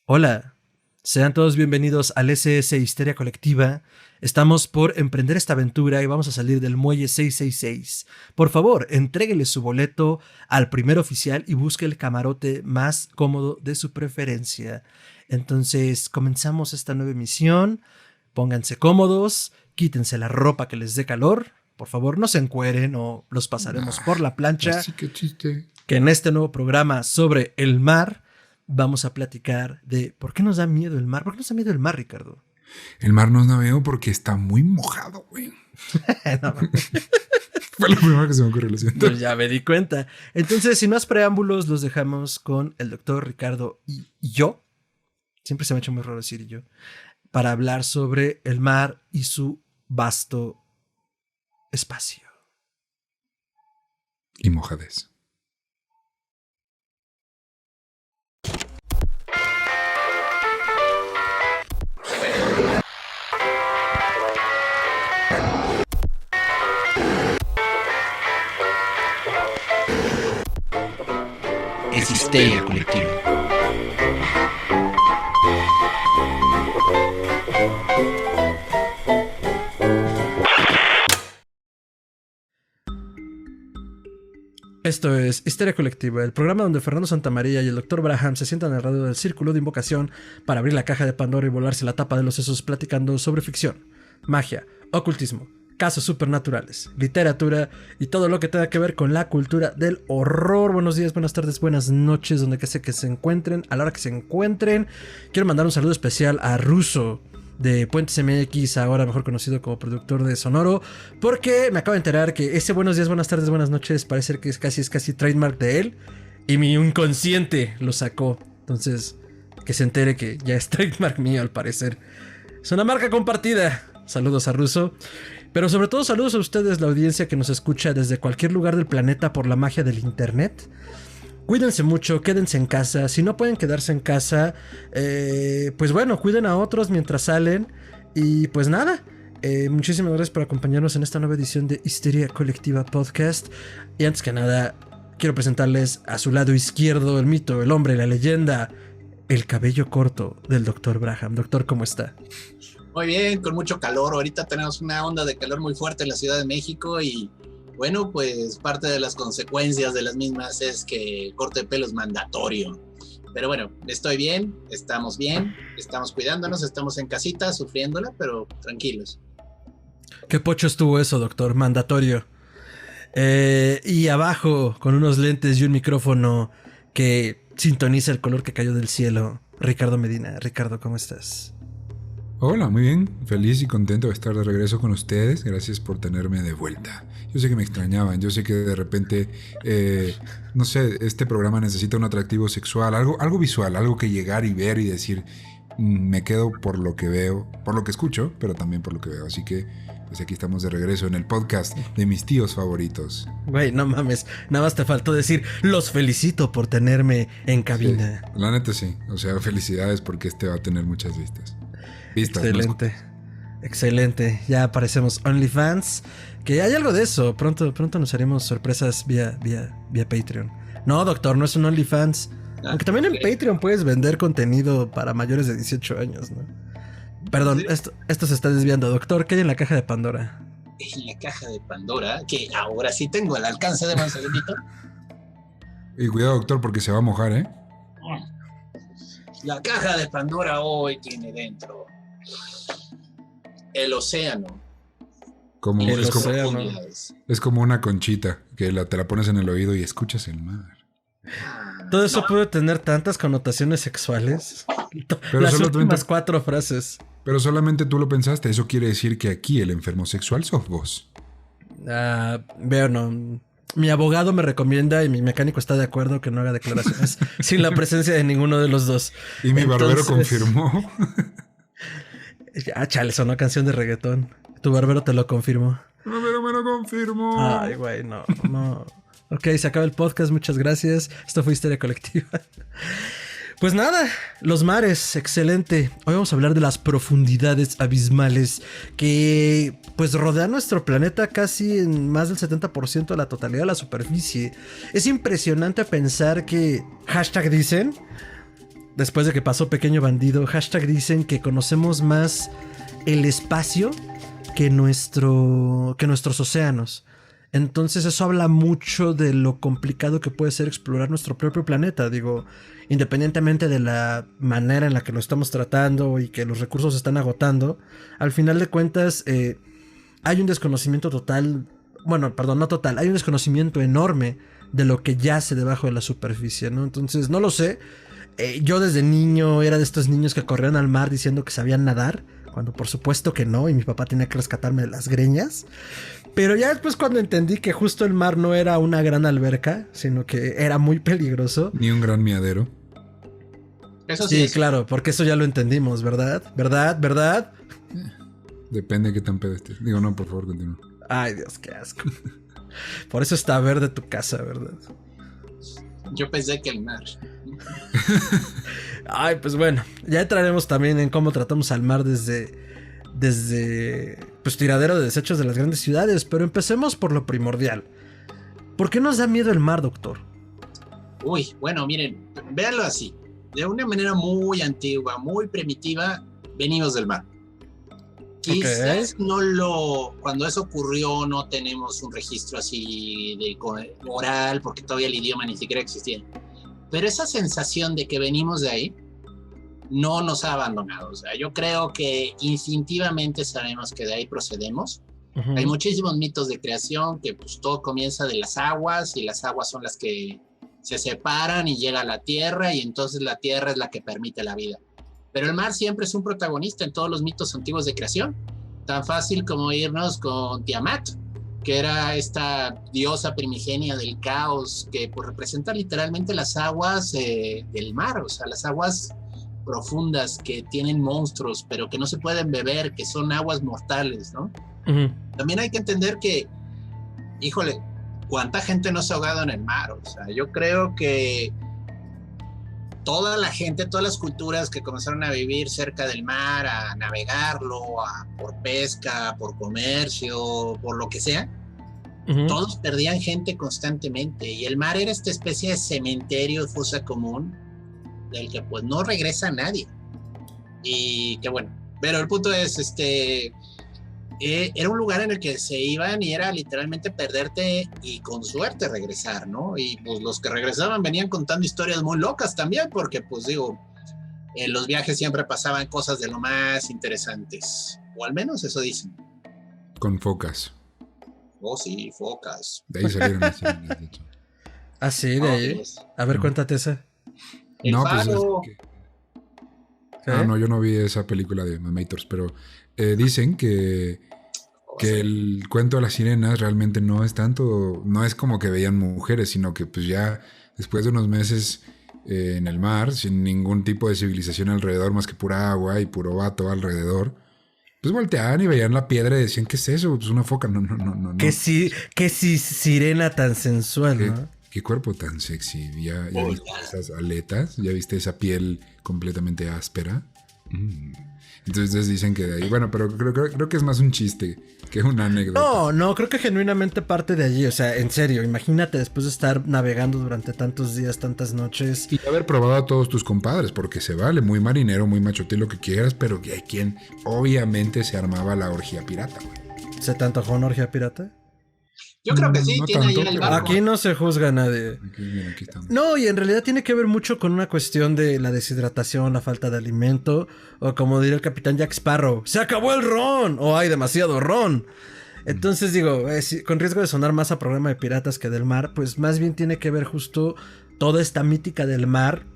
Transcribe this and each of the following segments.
Hola, sean todos bienvenidos al SS Histeria Colectiva. Estamos por emprender esta aventura y vamos a salir del muelle 666. Por favor, entréguele su boleto al primer oficial y busque el camarote más cómodo de su preferencia. Entonces, comenzamos esta nueva emisión. Pónganse cómodos, quítense la ropa que les dé calor. Por favor, no se encueren o los pasaremos por la plancha. Así que chiste. Que en este nuevo programa sobre el mar vamos a platicar de por qué nos da miedo el mar. ¿Por qué nos da miedo el mar, Ricardo? El mar nos da miedo porque está muy mojado, güey. No. Fue lo primero que se me ocurrió, lo siento. Pues ya me di cuenta. Entonces, sin más preámbulos, los dejamos con el doctor Ricardo y yo. Siempre se me ha hecho muy raro decir yo. Para hablar sobre el mar y su vasto espacio. Y mojadez. Es histeria colectiva. Esto es Histeria Colectiva, el programa donde Fernando Santamaría y el Dr. Braham se sientan alrededor del círculo de invocación para abrir la caja de Pandora y volarse la tapa de los sesos platicando sobre ficción, magia, ocultismo, casos supernaturales, literatura y todo lo que tenga que ver con la cultura del horror. Buenos días, buenas tardes, buenas noches, donde que sea que se encuentren, a la hora que se encuentren. Quiero mandar un saludo especial a Russo de Puentes MX, ahora mejor conocido como productor de Sonoro, porque me acabo de enterar que ese buenos días, buenas tardes, buenas noches parece que es casi trademark de él y mi inconsciente lo sacó. Entonces, que se entere que ya es trademark mío al parecer. Es una marca compartida. Saludos a Russo. Pero sobre todo saludos a ustedes, la audiencia que nos escucha desde cualquier lugar del planeta por la magia del internet. Cuídense mucho, quédense en casa. Si no pueden quedarse en casa, pues bueno, cuiden a otros mientras salen. Y pues nada, muchísimas gracias por acompañarnos en esta nueva edición de Histeria Colectiva Podcast. Y antes que nada, quiero presentarles a su lado izquierdo el mito, el hombre, la leyenda, el cabello corto del Dr. Braham. Doctor, ¿cómo está? Muy bien, con mucho calor. Ahorita tenemos una onda de calor muy fuerte en la Ciudad de México y bueno, pues parte de las consecuencias de las mismas es que el corte de pelo es mandatorio. Pero bueno, estoy bien, estamos cuidándonos, estamos en casita sufriéndola, pero tranquilos. ¿Qué pocho estuvo eso, doctor? Mandatorio. Y abajo, con unos lentes y un micrófono que sintoniza el color que cayó del cielo, Ricardo Medina. Ricardo, ¿cómo estás? Hola, muy bien. Feliz y contento de estar de regreso con ustedes. Gracias por tenerme de vuelta. Yo sé que me extrañaban. Yo sé que de repente, no sé, este programa necesita un atractivo sexual, algo visual, algo que llegar y ver y decir, me quedo por lo que veo, por lo que escucho, pero también por lo que veo. Así que, pues aquí estamos de regreso en el podcast de mis tíos favoritos. Güey, no mames. Nada más te faltó decir, los felicito por tenerme en cabina. Sí, la neta sí. O sea, felicidades porque este va a tener muchas vistas. Excelente, excelente. Ya aparecemos OnlyFans. Que hay algo de eso. Pronto nos haremos sorpresas vía Patreon. No, doctor, no es un OnlyFans. Aunque también en Patreon puedes vender contenido para mayores de 18 años, ¿no? Perdón, esto se está desviando. Doctor, ¿qué hay en la caja de Pandora? En la caja de Pandora, que ahora sí tengo al alcance de Manzanito. Y cuidado, doctor, porque se va a mojar, ¿eh? La caja de Pandora hoy tiene dentro el océano. Es como una conchita que te la pones en el oído y escuchas el mar. Todo eso puede tener tantas connotaciones sexuales. Pero las últimas 4 frases. Pero solamente tú lo pensaste. Eso quiere decir que aquí el enfermo sexual sos vos. Veo, no. Mi abogado me recomienda y mi mecánico está de acuerdo que no haga declaraciones sin la presencia de ninguno de los dos. Y mi barbero confirmó. Chale, sonó canción de reggaetón. Tu barbero te lo confirmó. Mi barbero me lo confirmó. Ay, güey, no. Ok, se acaba el podcast, muchas gracias. Esto fue Histeria Colectiva. Pues nada, los mares, excelente. Hoy vamos a hablar de las profundidades abismales que pues rodean nuestro planeta casi en más del 70% de la totalidad de la superficie. Es impresionante pensar que, hashtag dicen, después de que pasó Pequeño Bandido, hashtag dicen que conocemos más el espacio que nuestros océanos. Entonces eso habla mucho de lo complicado que puede ser explorar nuestro propio planeta. Digo, independientemente de la manera en la que lo estamos tratando y que los recursos se están agotando, al final de cuentas hay un desconocimiento total, bueno, perdón, no total, hay un desconocimiento enorme de lo que yace debajo de la superficie, ¿no? Entonces, no lo sé. Yo desde niño era de estos niños que corrían al mar diciendo que sabían nadar, cuando por supuesto que no, y mi papá tenía que rescatarme de las greñas. Pero ya después, cuando entendí que justo el mar no era una gran alberca, sino que era muy peligroso. Ni un gran miadero. Eso Sí, es. claro, porque eso ya lo entendimos, ¿verdad? ¿Verdad? Depende de qué tan pedo estés. Digo, no, por favor, continúa. Ay, Dios, qué asco. Por eso está verde tu casa, ¿verdad? Yo pensé que el mar. Ay, pues bueno, ya entraremos también en cómo tratamos al mar desde pues tiradero de desechos de las grandes ciudades, pero empecemos por lo primordial. ¿Por qué nos da miedo el mar, doctor? Uy, bueno, miren, véanlo así. De una manera muy antigua, muy primitiva, venimos del mar. Quizás cuando eso ocurrió no tenemos un registro así de oral, porque todavía el idioma ni siquiera existía. Pero esa sensación de que venimos de ahí no nos ha abandonado. O sea, yo creo que instintivamente sabemos que de ahí procedemos. Uh-huh. Hay muchísimos mitos de creación, que pues todo comienza de las aguas, y las aguas son las que se separan y llega a la tierra, y entonces la tierra es la que permite la vida. Pero el mar siempre es un protagonista en todos los mitos antiguos de creación. Tan fácil como irnos con Tiamat, que era esta diosa primigenia del caos, que pues representa literalmente las aguas del mar, o sea, las aguas profundas que tienen monstruos, pero que no se pueden beber, que son aguas mortales, ¿no? Uh-huh. También hay que entender que, híjole, ¿cuánta gente no se ha ahogado en el mar? O sea, yo creo que toda la gente, todas las culturas que comenzaron a vivir cerca del mar, a navegarlo, por pesca, por comercio, por lo que sea, uh-huh, todos perdían gente constantemente, y el mar era esta especie de cementerio, fosa común, del que pues no regresa nadie. Y que bueno, pero el punto es, era un lugar en el que se iban y era literalmente perderte y con suerte regresar, ¿no? Y pues los que regresaban venían contando historias muy locas también, porque pues digo, en los viajes siempre pasaban cosas de lo más interesantes, o al menos eso dicen. Con focas. Oh sí, focas. De ahí salieron las sirenas, de hecho. Ah, sí, de ahí. A ver, cuéntate esa. El no, faro. Pues no, yo no vi esa película de Mammators, pero dicen que el cuento de las sirenas realmente no es tanto, no es como que veían mujeres, sino que pues ya después de unos meses en el mar, sin ningún tipo de civilización alrededor, más que pura agua y puro vato alrededor, pues volteaban y veían la piedra y decían, ¿qué es eso? Pues una foca, no. Que sí, sirena tan sensual, ¿no? Qué cuerpo tan sexy. ¿Ya viste esas aletas? ¿Ya viste esa piel completamente áspera? Entonces dicen que de ahí... Bueno, pero creo que es más un chiste que una anécdota. No, creo que genuinamente parte de allí. O sea, en serio, imagínate después de estar navegando durante tantos días, tantas noches. Y haber probado a todos tus compadres, porque se vale, muy marinero, muy machote, lo que quieras, pero que hay quien obviamente se armaba la orgía pirata, güey. ¿Se te antojó una orgía pirata? Yo creo que sí, no tiene tanto, ahí el barco. Aquí no se juzga a nadie. Aquí estamos. No, y en realidad tiene que ver mucho con una cuestión de la deshidratación, la falta de alimento, o como diría el capitán Jack Sparrow, ¡se acabó el ron! O hay demasiado ron. Entonces digo, con riesgo de sonar más a programa de piratas que del mar, pues más bien tiene que ver justo toda esta mítica del mar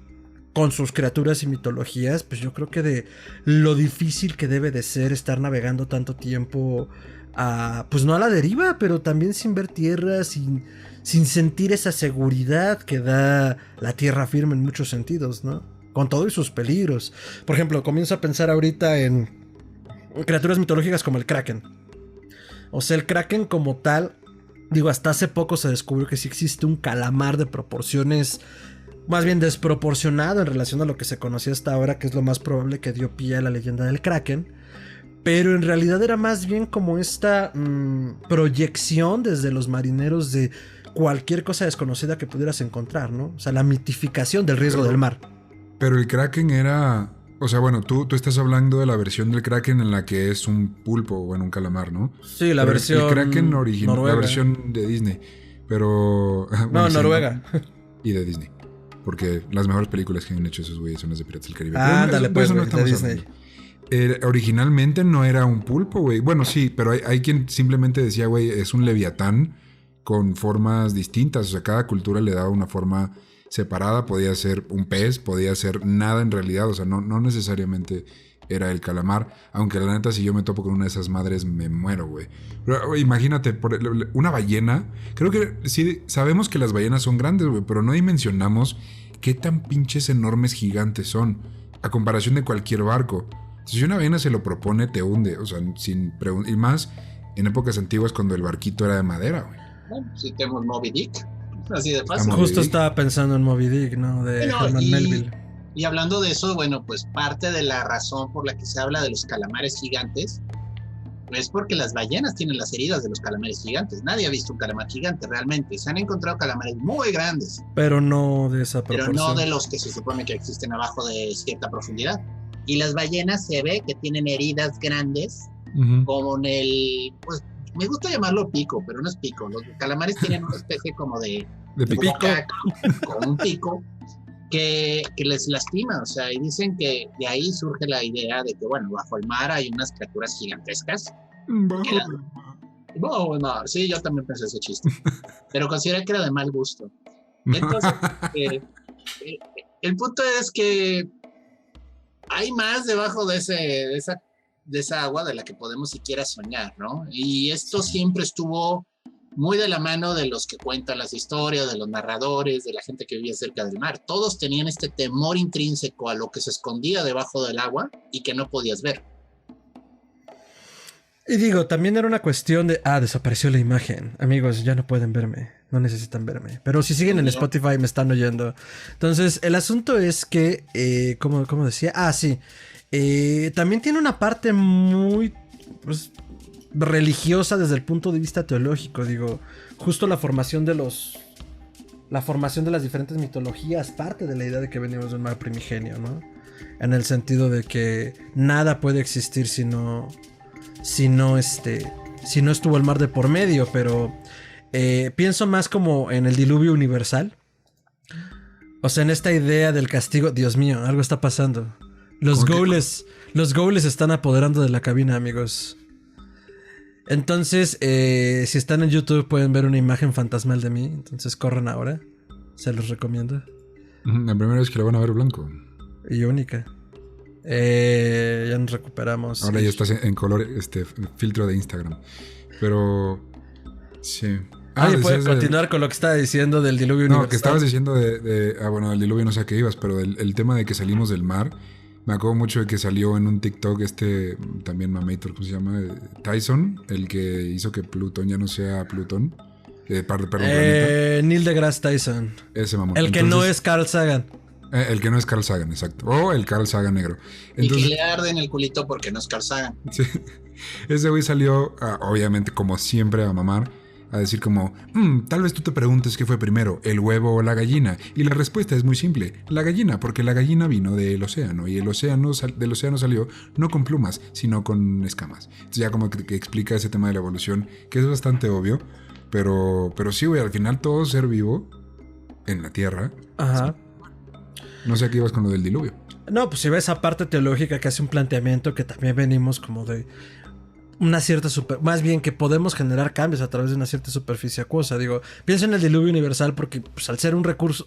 con sus criaturas y mitologías. Pues yo creo que de lo difícil que debe de ser estar navegando tanto tiempo, pues no a la deriva, pero también sin ver tierra, sin sentir esa seguridad que da la tierra firme en muchos sentidos, ¿no? Con todo y sus peligros. Por ejemplo, comienzo a pensar ahorita en criaturas mitológicas como el Kraken. O sea, el Kraken como tal, digo, hasta hace poco se descubrió que sí existe un calamar de proporciones más bien desproporcionado en relación a lo que se conocía hasta ahora, que es lo más probable que dio pie a la leyenda del Kraken. Pero en realidad era más bien como esta proyección desde los marineros de cualquier cosa desconocida que pudieras encontrar, ¿no? O sea, la mitificación del riesgo del mar. Pero el Kraken era... O sea, bueno, tú estás hablando de la versión del Kraken en la que es un pulpo, bueno, un calamar, ¿no? Sí, la Pero versión el Kraken original, noruega. la versión de Disney. Pero... No, bueno, sí, Noruega. ¿no? Y de Disney. Porque las mejores películas que han hecho esos güeyes son las de Piratas del Caribe. Ah, ándale, de pues, eso no güey, de estamos Disney. hablando. Originalmente no era un pulpo, güey. Bueno, sí, pero hay quien simplemente decía, güey, es un leviatán con formas distintas. O sea, cada cultura le daba una forma separada. Podía ser un pez, podía ser nada en realidad. O sea, no necesariamente era el calamar. Aunque la neta, si yo me topo con una de esas madres, me muero, güey. Pero imagínate, una ballena. Creo que sí, sabemos que las ballenas son grandes, güey, pero no dimensionamos qué tan pinches enormes gigantes son. A comparación de cualquier barco. Si una ballena se lo propone, te hunde. O sea, sin preguntar. Y más en épocas antiguas cuando el barquito era de madera, güey. Bueno, si tenemos Moby Dick, así de fácil. Moby Justo Dick. estaba pensando en Moby Dick, ¿no? De Bueno, Herman Melville. Y hablando de eso, bueno, pues parte de la razón por la que se habla de los calamares gigantes es porque las ballenas tienen las heridas de los calamares gigantes. Nadie ha visto un calamar gigante realmente. Se han encontrado calamares muy grandes, Pero no de esa pero proporción. no de los que se supone que existen abajo de cierta profundidad. Y las ballenas se ve que tienen heridas grandes, como en el, pues me gusta llamarlo pico, pero no es pico. Los calamares tienen una especie como de pico. boca con un pico que les lastima, o sea, y dicen que de ahí surge la idea de que, bueno, bajo el mar hay unas criaturas gigantescas. No, sí, yo también pensé ese chiste, pero consideré que era de mal gusto. Entonces, el punto es que hay más debajo de esa agua de la que podemos siquiera soñar, ¿no? Y esto siempre estuvo muy de la mano de los que cuentan las historias, de los narradores, de la gente que vivía cerca del mar. Todos tenían este temor intrínseco a lo que se escondía debajo del agua y que no podías ver. Y digo, también era una cuestión de, desapareció la imagen. Amigos, ya no pueden verme, no necesitan verme. Pero si siguen en Spotify me están oyendo. Entonces, el asunto es que, ¿cómo decía? Sí. También tiene una parte muy, pues, religiosa desde el punto de vista teológico. Digo, justo la formación de las diferentes mitologías parte de la idea de que venimos de un mar primigenio, ¿no? En el sentido de que nada puede existir si no estuvo el mar de por medio. Pero pienso más como en el diluvio universal. O sea, en esta idea del castigo. Dios mío, algo está pasando. Los ghouls se están apoderando de la cabina, amigos. Entonces, si están en YouTube pueden ver una imagen fantasmal de mí. Entonces corran ahora. Se los recomiendo. La primera vez que la van a ver blanco. Y única. Ya nos recuperamos. Ahora ya estás en color, filtro de Instagram. Pero, sí. ¿Puedes continuar con lo que estaba diciendo del diluvio universal? No, que estabas diciendo bueno, del diluvio no sé a qué ibas, pero el tema de que salimos del mar. Me acuerdo mucho de que salió en un TikTok también mamator, ¿cómo se llama? Tyson, el que hizo que Plutón ya no sea Plutón. Neil deGrasse Tyson. Ese mamón. El que no es Carl Sagan. El que no es Carl Sagan, exacto. O el Carl Sagan negro. Entonces, y que le arde en el culito porque no es Carl Sagan. Sí. Ese güey salió, obviamente, como siempre, a mamar. A decir como, tal vez tú te preguntes qué fue primero, el huevo o la gallina. Y la respuesta es muy simple, la gallina, porque la gallina vino del océano. Y del océano salió no con plumas, sino con escamas. Entonces ya como que explica ese tema de la evolución, que es bastante obvio. Pero sí, güey, al final todo ser vivo en la Tierra. Ajá. No sé a qué ibas con lo del diluvio. No, pues si ves esa parte teológica que hace un planteamiento que también venimos como de una cierta más bien que podemos generar cambios a través de una cierta superficie acuosa. Digo, piensa en el diluvio universal porque pues, al ser un recurso,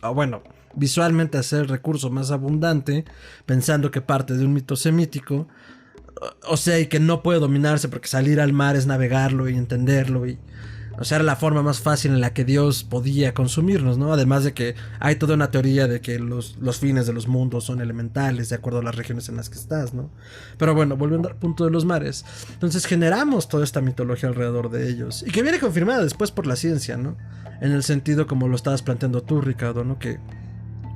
visualmente al ser el recurso más abundante, pensando que parte de un mito semítico, o sea, y que no puede dominarse porque salir al mar es navegarlo y entenderlo y... O sea, era la forma más fácil en la que Dios podía consumirnos, ¿no? Además de que hay toda una teoría de que los fines de los mundos son elementales de acuerdo a las regiones en las que estás, ¿no? Pero bueno, volviendo al punto de los mares. Entonces generamos toda esta mitología alrededor de ellos. Y que viene confirmada después por la ciencia, ¿no? En el sentido como lo estabas planteando tú, Ricardo, ¿no? Que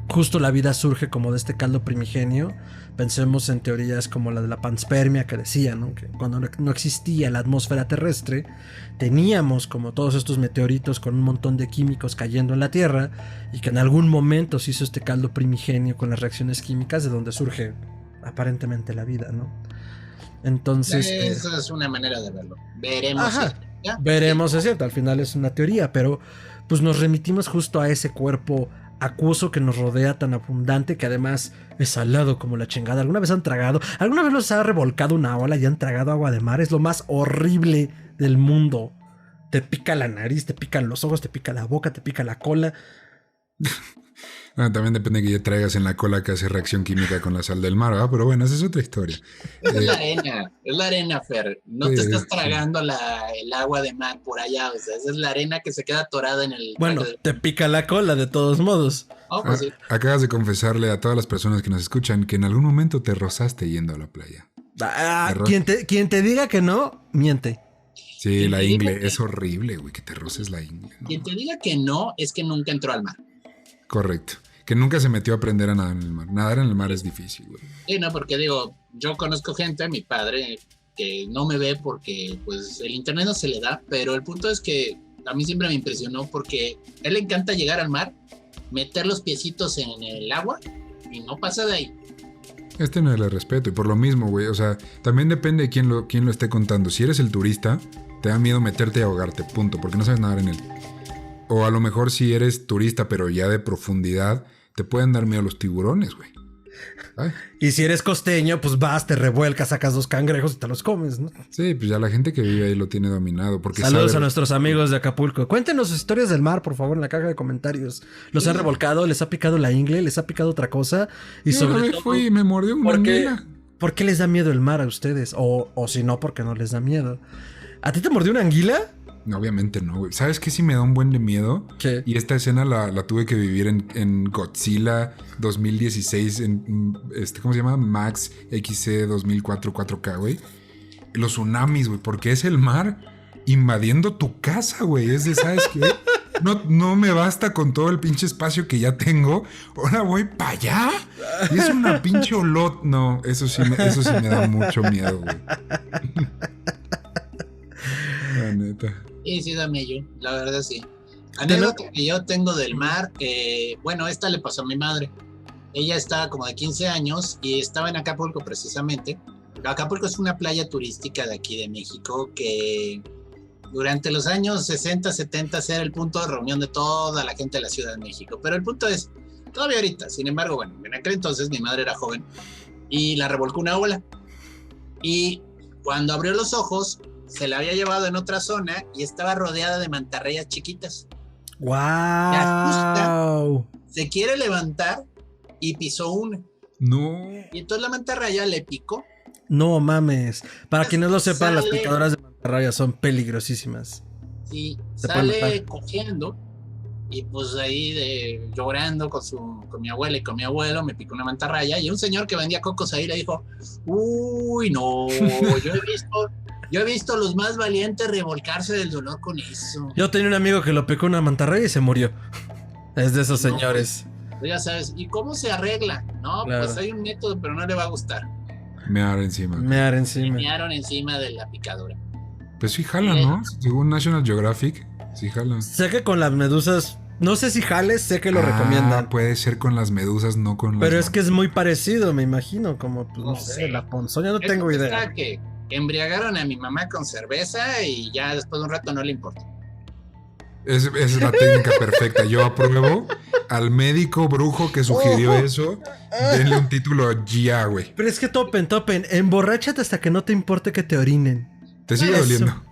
justo la vida surge como de este caldo primigenio. Pensemos en teorías como la de la panspermia que decía, ¿no? Que cuando no existía la atmósfera terrestre, teníamos como todos estos meteoritos con un montón de químicos cayendo en la Tierra y que en algún momento se hizo este caldo primigenio con las reacciones químicas de donde surge aparentemente la vida, ¿no? Entonces... Esa es una manera de verlo. Veremos. Veremos, es cierto, al final es una teoría, pero pues nos remitimos justo a ese cuerpo acuoso que nos rodea tan abundante, que además es salado como la chingada. ¿Alguna vez han tragado? ¿Alguna vez los ha revolcado una ola y han tragado agua de mar? Es lo más horrible del mundo. Te pica la nariz, te pican los ojos, te pica la boca, te pica la cola. También depende que ya traigas en la cola que hace reacción química con la sal del mar, ¿verdad? Pero bueno, esa es otra historia. Es la arena, Fer. No te estás tragando el agua de mar por allá, o sea, esa es la arena que se queda atorada en el... Bueno, te pica la cola de todos modos. Oh, pues sí. Acabas de confesarle a todas las personas que nos escuchan que en algún momento te rozaste yendo a la playa. Quien te diga que no, miente. Sí, la ingle, es horrible, güey, que te roces la ingle, ¿no? Quien te diga que no, es que nunca entró al mar. Correcto. Que nunca se metió a aprender a nadar en el mar. Nadar en el mar es difícil, güey. Sí, no, porque digo, yo conozco gente, mi padre, que no me ve porque pues el internet no se le da, pero el punto es que a mí siempre me impresionó porque a él le encanta llegar al mar, meter los piecitos en el agua y no pasa de ahí. Es tenerle respeto y por lo mismo, güey, o sea, también depende de quién lo esté contando. Si eres el turista, te da miedo meterte y ahogarte, punto, porque no sabes nadar en él. O a lo mejor si eres turista pero ya de profundidad, te pueden dar miedo los tiburones, güey. Ay. Y si eres costeño, pues vas, te revuelcas, sacas 2 cangrejos y te los comes, ¿no? Sí, pues ya la gente que vive ahí lo tiene dominado. Porque saludos a nuestros amigos de Acapulco. Cuéntenos sus historias del mar, por favor, en la caja de comentarios. ¿Los han revolcado? ¿Les ha picado la ingle? ¿Les ha picado otra cosa? Y yo sobre todo, fui y me mordió una anguila. ¿Por qué les da miedo el mar a ustedes? O si no, ¿por qué no les da miedo? ¿A ti te mordió una anguila? No, obviamente no, güey. ¿Sabes qué sí me da un buen de miedo? ¿Qué? Y esta escena la tuve que vivir en Godzilla 2016, ¿cómo se llama? Max XC 2004 4K, güey. Los tsunamis, güey, porque es el mar invadiendo tu casa, güey. Es de, ¿sabes qué? No me basta con todo el pinche espacio que ya tengo. Ahora voy para allá. Y es una pinche olot. No, eso sí me da mucho miedo, güey. La neta. Sí, da miedo, la verdad sí. Anécdota que yo tengo del mar, bueno, esta le pasó a mi madre. Ella estaba como de 15 años y estaba en Acapulco precisamente. Acapulco es una playa turística de aquí de México que durante los años 60, 70 era el punto de reunión de toda la gente de la Ciudad de México. Pero el punto es, todavía ahorita, sin embargo, bueno, en aquel entonces mi madre era joven y la revolcó una ola. Y cuando abrió los ojos, se la había llevado en otra zona y estaba rodeada de mantarrayas chiquitas. ¡Wow! Se quiere levantar y pisó una. No. Y entonces la mantarraya le picó. No mames. Para quienes no lo sepan, las picadoras de mantarrayas son peligrosísimas. Sí, sale cogiendo y pues ahí llorando con mi abuela y con mi abuelo, me picó una mantarraya y un señor que vendía cocos ahí le dijo, uy, no, yo he visto los más valientes revolcarse del dolor con eso. Yo tenía un amigo que lo picó una mantarraya y se murió. Es de esos señores. Pues ya sabes, ¿y cómo se arregla? No, claro. Pues hay un método, pero no le va a gustar. Mear encima. Mearon encima de la picadura. Pues sí jalan, ¿no? Según National Geographic, sí jalan. Sé que con las medusas, no sé si jales, sé que lo recomiendan. Puede ser con las medusas, no con las... Pero es que es muy parecido, me imino, como, pues, no sé, la ponzoña, no tengo idea. Que embriagaron a mi mamá con cerveza y ya después de un rato no le importa. Esa es la técnica perfecta. Yo apruebo al médico brujo que sugirió eso. Denle un título ya, güey. Pero es que topen. Emborráchate hasta que no te importe que te orinen. Te sigue doliendo.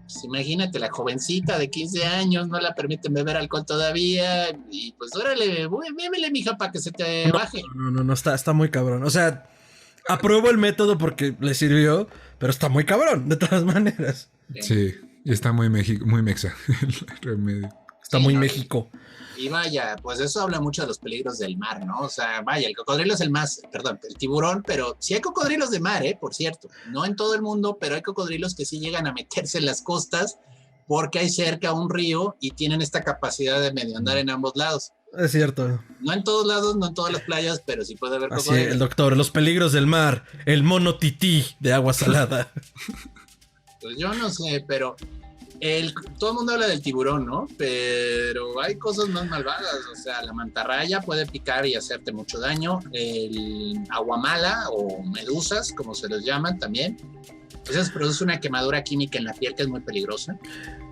Pues imagínate, la jovencita de 15 años no la permiten beber alcohol todavía. Y pues órale, bébele, mija, para que se te baje. No, está muy cabrón. O sea, apruebo el método porque le sirvió, pero está muy cabrón, de todas maneras. Sí. Y está muy mexa el remedio. Está muy México. Y vaya, pues eso habla mucho de los peligros del mar, ¿no? O sea, vaya, el cocodrilo es el tiburón, pero sí hay cocodrilos de mar, por cierto. No en todo el mundo, pero hay cocodrilos que sí llegan a meterse en las costas porque hay cerca un río y tienen esta capacidad de medio andar en ambos lados. Es cierto. No en todos lados, no en todas las playas, pero sí puede haber Así, cocodrilos. el doctor, los peligros del mar, el mono tití de agua salada. Pues yo no sé, pero todo el mundo habla del tiburón, ¿no? Pero hay cosas más malvadas. O sea, la mantarraya puede picar y hacerte mucho daño. El aguamala o medusas, como se les llaman también. Esas produce una quemadura química en la piel que es muy peligrosa.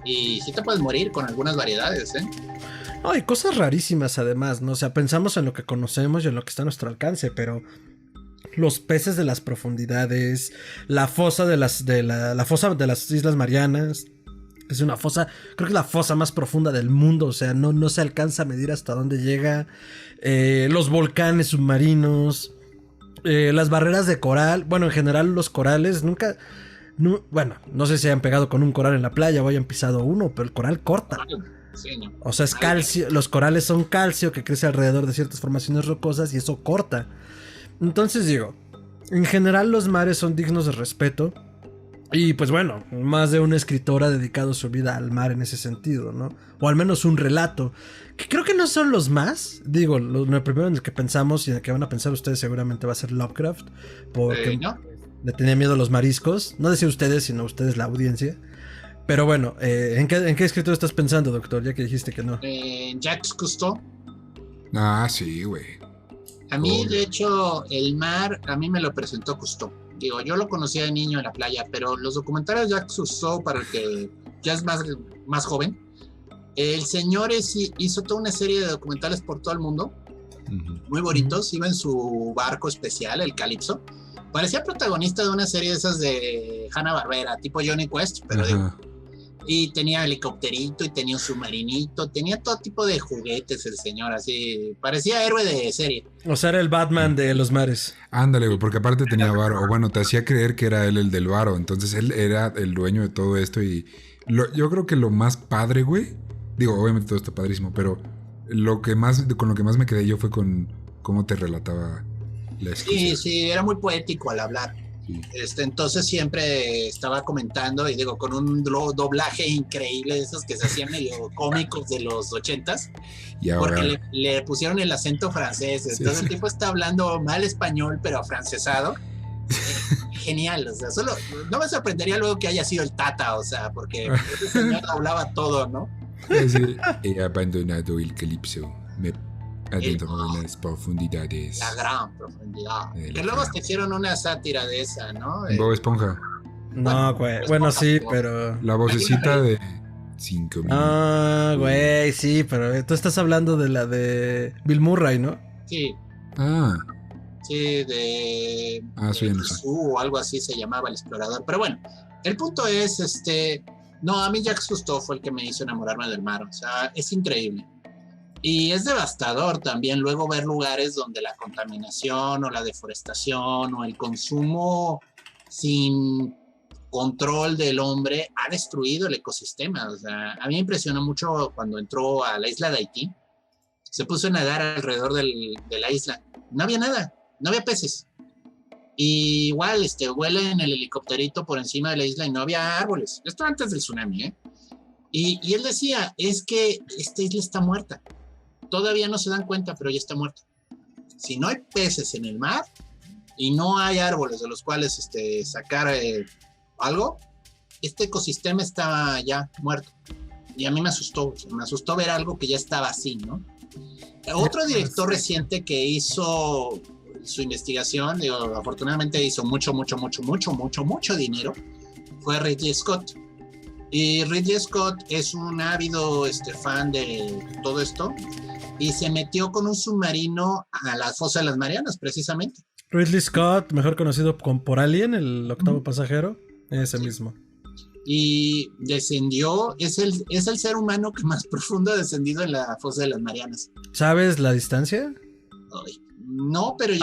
Y sí te puedes morir con algunas variedades, ¿eh? No, hay cosas rarísimas además, ¿no? O sea, pensamos en lo que conocemos y en lo que está a nuestro alcance, pero los peces de las profundidades, la fosa de la fosa de las Islas Marianas, es una fosa, creo que es la fosa más profunda del mundo, o sea, no se alcanza a medir hasta dónde llega. Los volcanes submarinos, las barreras de coral, bueno, en general los corales nunca... bueno, no sé si hayan pegado con un coral en la playa o hayan pisado uno, pero el coral corta. Sí, ¿no? O sea, es calcio, los corales son calcio que crece alrededor de ciertas formaciones rocosas y eso corta. Entonces digo, en general los mares son dignos de respeto. Y pues bueno, más de un escritor ha dedicado su vida al mar en ese sentido, ¿no? O al menos un relato, que creo que no son los más. Digo, lo primero en el que pensamos y en el que van a pensar ustedes seguramente va a ser Lovecraft, porque ¿no? le tenía miedo a los mariscos. No decía ustedes, sino ustedes la audiencia. Pero bueno, ¿en qué escritor estás pensando, doctor? Ya que dijiste que no. Jacques Cousteau. Ah, sí, güey. A mí, de hecho, el mar, a mí me lo presentó Cousteau. Digo, yo lo conocía de niño en la playa, pero los documentales de Jacques Cousteau, para el que ya es más joven, el señor hizo toda una serie de documentales por todo el mundo, muy bonitos. Iba en su barco especial, el Calypso. Parecía protagonista de una serie de esas de Hanna-Barbera, tipo Johnny Quest, pero digo, y tenía helicópterito y tenía un submarinito, tenía todo tipo de juguetes el señor, así, parecía héroe de serie. O sea, era el Batman de los mares. Ándale, güey, porque aparte tenía varo, o bueno, te hacía creer que era él el del varo, entonces él era el dueño de todo esto y yo creo que lo más padre, güey, digo, obviamente todo está padrísimo, pero con lo que más me quedé yo fue con cómo te relataba la excursión. Sí, era muy poético al hablar. Sí. Entonces siempre estaba comentando y digo, con un doblaje increíble de esos que se hacían medio cómicos de los 80s, porque le pusieron el acento francés, entonces el tipo está hablando mal español pero afrancesado. Genial, o sea, solo no me sorprendería luego que haya sido el Tata, o sea, porque ese señor hablaba todo, ¿no? Sí. He abandonado el Calypso, me adentro en las profundidades. La gran profundidad. Que luego te hicieron una sátira de esa, ¿no? Bob Esponja. No, güey. Bueno, sí, pero... La vocecita de 5 minutos. Ah, güey, sí, pero tú estás hablando de la de Bill Murray, ¿no? Sí. Ah. Sí, de... sí, no sé. O algo así se llamaba el explorador. Pero bueno, el punto es, no, a mí Jacques Cousteau fue el que me hizo enamorarme del mar. O sea, es increíble. Y es devastador también luego ver lugares donde la contaminación o la deforestación o el consumo sin control del hombre ha destruido el ecosistema. O sea, a mí me impresionó mucho cuando entró a la isla de Haití. Se puso a nadar alrededor de la isla. No había nada, no había peces. Y igual, vuela en el helicópterito por encima de la isla y no había árboles. Esto antes del tsunami, ¿eh? Y él decía, es que esta isla está muerta. Todavía no se dan cuenta, pero ya está muerto. Si no hay peces en el mar y no hay árboles de los cuales sacar algo, este ecosistema está ya muerto. Y a mí me asustó ver algo que ya estaba así, ¿no? Otro director reciente que hizo su investigación, digo, afortunadamente hizo mucho dinero, fue Ridley Scott. Y Ridley Scott es un ávido fan de todo esto y se metió con un submarino a la fosa de las Marianas, precisamente. Ridley Scott, mejor conocido por Alien, el octavo pasajero, ese mismo. Y descendió, es el ser humano que más profundo ha descendido en la fosa de las Marianas. ¿Sabes la distancia? Ay, no, pero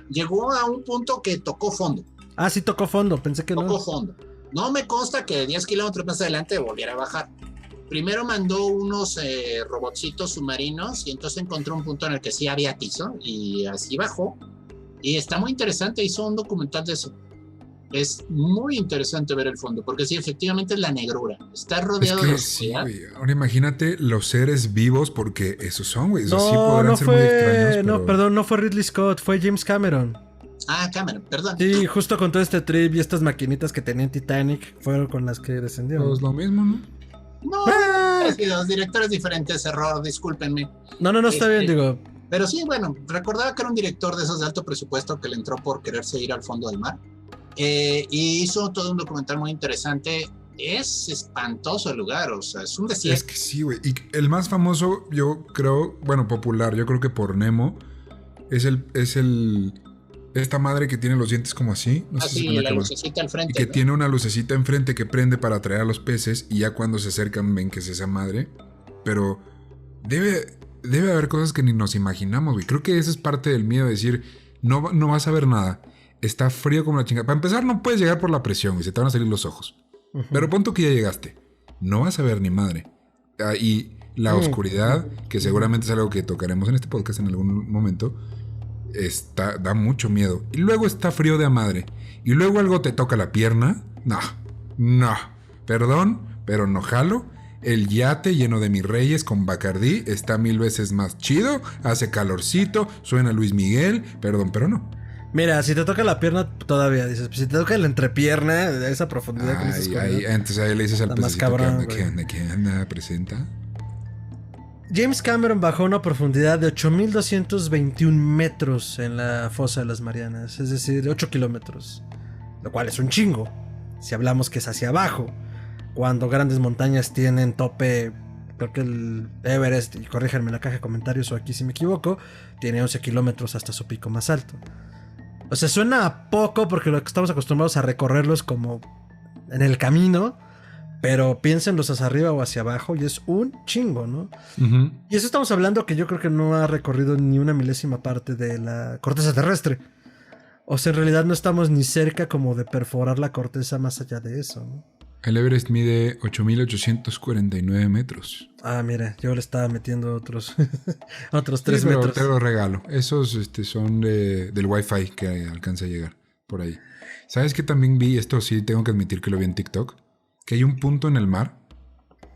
llegó a un punto que tocó fondo. Ah, sí tocó fondo, pensé que tocó fondo. No me consta que 10 kilómetros más adelante volviera a bajar. Primero mandó unos robotcitos submarinos y entonces encontró un punto en el que sí había piso y así bajó. Y está muy interesante, hizo un documental de eso. es muy interesante ver el fondo, porque sí, efectivamente es la negrura. Está rodeado de oscuridad. Sí, güey. Ahora imagínate los seres vivos, porque esos son, güey. Esos sí No, podrán no ser muy extraños. fue. No, perdón, no fue Ridley Scott, fue James Cameron. Ah, Cameron, perdón. Sí, justo con todo este trip y estas maquinitas que tenía en Titanic fueron con las que descendieron. Pues lo mismo, ¿no? No, los directores diferentes, error, discúlpenme. No, está bien, digo. Pero sí, bueno, recordaba que era un director de esos de alto presupuesto que le entró por quererse ir al fondo del mar. Y hizo todo un documental muy interesante. Es espantoso el lugar, o sea, es un desierto. Es que sí, güey. Y el más famoso, yo creo, bueno, popular, yo creo que por Nemo, es esta madre que tiene los dientes como así. No sé sí, si me la lucecita al frente. Y que ¿no? tiene una lucecita enfrente que prende para atraer a los peces. Y ya cuando se acercan ven que es esa madre. Pero debe haber cosas que ni nos imaginamos, güey. Creo que esa es parte del miedo, de decir, no vas a ver nada. Está frío como la chingada. Para empezar, no puedes llegar por la presión, güey. Se te van a salir los ojos. Pero punto que ya llegaste. No vas a ver ni madre. Y la oscuridad, que seguramente es algo que tocaremos en este podcast en algún momento, da mucho miedo. Y luego está frío de a madre. Y luego algo te toca la pierna. No. Perdón, pero no jalo. El yate lleno de mis reyes con Bacardí está 1000 veces más chido. Hace calorcito, suena Luis Miguel. Perdón, pero no. Mira, si te toca la pierna, todavía dices. Si te toca la entrepierna, de esa profundidad que dices. Entonces ahí le dices al pececito, cabrón, ¿qué anda? Presenta. James Cameron bajó a una profundidad de 8.221 metros en la fosa de las Marianas, es decir, 8 kilómetros, lo cual es un chingo, si hablamos que es hacia abajo, cuando grandes montañas tienen tope, creo que el Everest, y corríjanme en la caja de comentarios o aquí si me equivoco, tiene 11 kilómetros hasta su pico más alto. O sea, suena a poco porque lo que estamos acostumbrados a recorrerlos como en el camino, pero piénsenlos hacia arriba o hacia abajo y es un chingo, ¿no? Uh-huh. Y eso estamos hablando que yo creo que no ha recorrido ni una milésima parte de la corteza terrestre. O sea, en realidad no estamos ni cerca como de perforar la corteza más allá de eso, ¿no? El Everest mide 8.849 metros. Ah, mira, yo le estaba metiendo otros 3 pero metros. Te lo regalo. Esos son del Wi-Fi que alcanza a llegar por ahí. ¿Sabes qué también vi? Esto sí tengo que admitir que lo vi en TikTok. Que hay un punto en el mar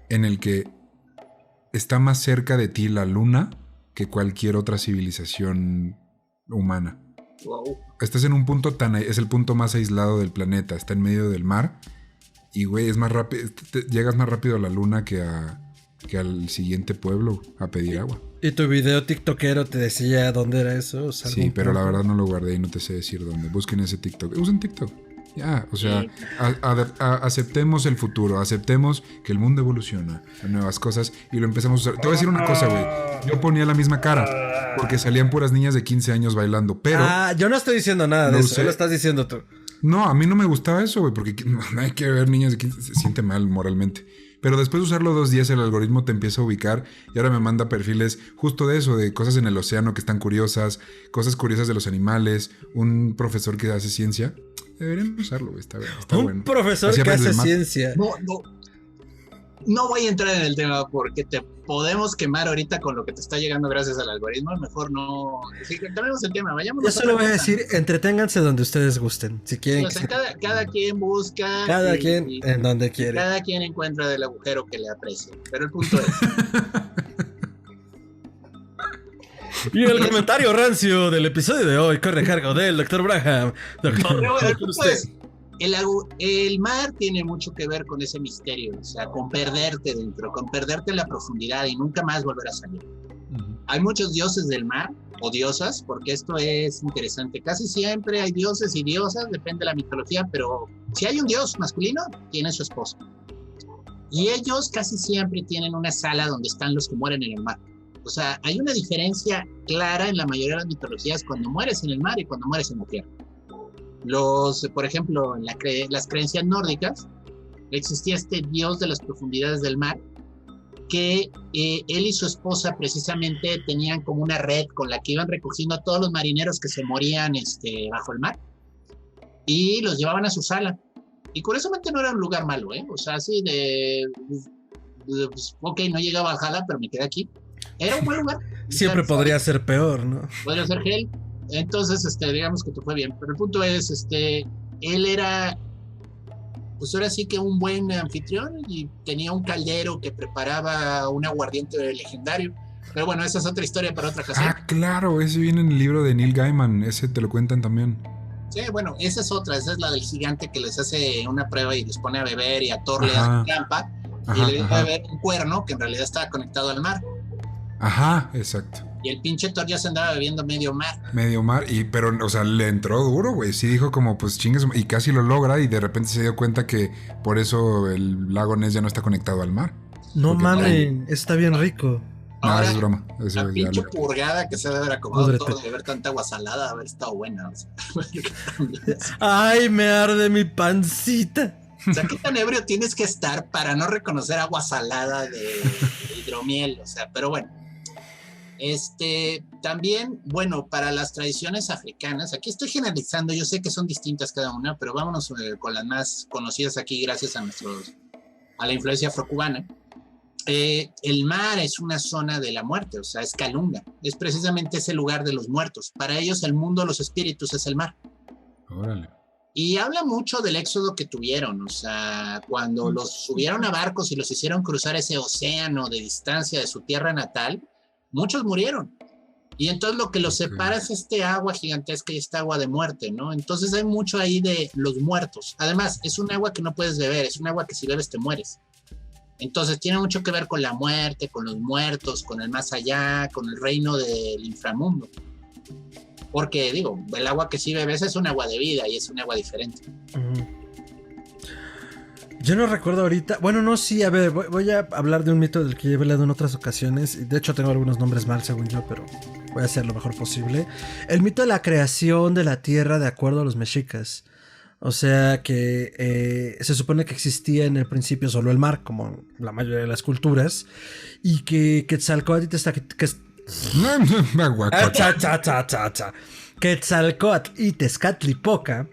en el que está más cerca de ti la luna que cualquier otra civilización humana. Wow. Estás en un punto es el punto más aislado del planeta. Está en medio del mar. Y, güey, es más rápido. Llegas más rápido a la luna que al siguiente pueblo a pedir agua. ¿Y tu video tiktokero te decía dónde era eso? O sea, sí, pero la verdad no lo guardé y no te sé decir dónde. Busquen ese TikTok. Usen TikTok. Ya, o sea, aceptemos el futuro, aceptemos que el mundo evoluciona a nuevas cosas y lo empezamos a usar. Te voy a decir una cosa, güey. Yo ponía la misma cara porque salían puras niñas de 15 años bailando, pero... yo no estoy diciendo nada de eso, lo estás diciendo tú. No, a mí no me gustaba eso, güey, porque no hay que ver niñas de 15, se siente mal moralmente. Pero después de usarlo 2 días, el algoritmo te empieza a ubicar y ahora me manda perfiles justo de eso, de cosas en el océano que están curiosas, cosas curiosas de los animales, un profesor que hace ciencia. Deberían usarlo, güey, está bueno. Un profesor que hace ciencia. No voy a entrar en el tema porque te podemos quemar ahorita con lo que te está llegando gracias al algoritmo. Mejor no. Sí, cambiemos el tema, vayamos. Yo solo voy a decir, entreténganse donde ustedes gusten. Si quieren. O sea, cada quien busca. Cada quien en donde quiere. Cada quien encuentra del agujero que le aprecie. Pero el punto es. Y el comentario rancio del episodio de hoy corre a cargo del Dr. Braham. Doctor, el punto es, el mar tiene mucho que ver con ese misterio, o sea, con perderte dentro, con perderte en la profundidad y nunca más volver a salir. Uh-huh. Hay muchos dioses del mar, o diosas, porque esto es interesante. Casi siempre hay dioses y diosas, depende de la mitología, pero si hay un dios masculino, tiene su esposa. Y ellos casi siempre tienen una sala donde están los que mueren en el mar. O sea, hay una diferencia clara en la mayoría de las mitologías cuando mueres en el mar y cuando mueres en la tierra. Por ejemplo, en las creencias nórdicas, existía este dios de las profundidades del mar, que él y su esposa precisamente tenían como una red con la que iban recogiendo a todos los marineros que se morían bajo el mar, y los llevaban a su sala. Y curiosamente no era un lugar malo, ¿eh? O sea, así ok, no llegaba a Valhalla, pero me quedé aquí. Era un buen lugar. Siempre podría ser peor, ¿no? Podría ser Hell. Entonces, digamos que te fue bien. Pero el punto es, él era, pues ahora sí que un buen anfitrión y tenía un caldero que preparaba un aguardiente legendario. Pero bueno, esa es otra historia para otra ocasión. Ah, claro, ese viene en el libro de Neil Gaiman, ese te lo cuentan también. Sí, bueno, esa es otra, esa es la del gigante que les hace una prueba y les pone a beber y a Thor le hace trampa y le deja beber un cuerno que en realidad estaba conectado al mar. Ajá, exacto. Y el pinche Thor ya se andaba bebiendo medio mar. Medio mar, pero, o sea, le entró duro, güey. Sí dijo como, pues chingues, y casi lo logra, y de repente se dio cuenta que por eso el lago Ness ya no está conectado al mar. No mames, está bien rico. No, Ahora, eso es broma. Eso la es pinche ya purgada que se debe haber acomodado Púdrete. todo de beber tanta agua salada, haber estado buena. O sea, Ay, me arde mi pancita. o sea, ¿qué tan ebrio tienes que estar para no reconocer agua salada de hidromiel? O sea, pero bueno. También, bueno, para las tradiciones africanas, aquí estoy generalizando, yo sé que son distintas cada una, pero vámonos con las más conocidas aquí gracias a la influencia afrocubana. El mar es una zona de la muerte, o sea, es Calunga, es precisamente ese lugar de los muertos. Para ellos el mundo de los espíritus es el mar. Órale. Y habla mucho del éxodo que tuvieron, o sea, cuando los subieron a barcos y los hicieron cruzar ese océano de distancia de su tierra natal, muchos murieron. Y entonces lo que los separa es este agua gigantesca y esta agua de muerte, ¿no? Entonces hay mucho ahí de los muertos. Además, es un agua que no puedes beber, es un agua que si bebes te mueres. Entonces tiene mucho que ver con la muerte, con los muertos, con el más allá, con el reino del inframundo. Porque, digo, el agua que sí bebes es un agua de vida y es un agua diferente. Yo no recuerdo ahorita. Bueno, no, sí, a ver, voy a hablar de un mito del que ya he hablado en otras ocasiones. Y de hecho tengo algunos nombres mal, según yo, pero voy a hacer lo mejor posible. El mito de la creación de la tierra de acuerdo a los mexicas. O sea que se supone que existía en el principio solo el mar, como la mayoría de las culturas. Y que Quetzalcóatl Quetzalcóatl y Tezcatlipoca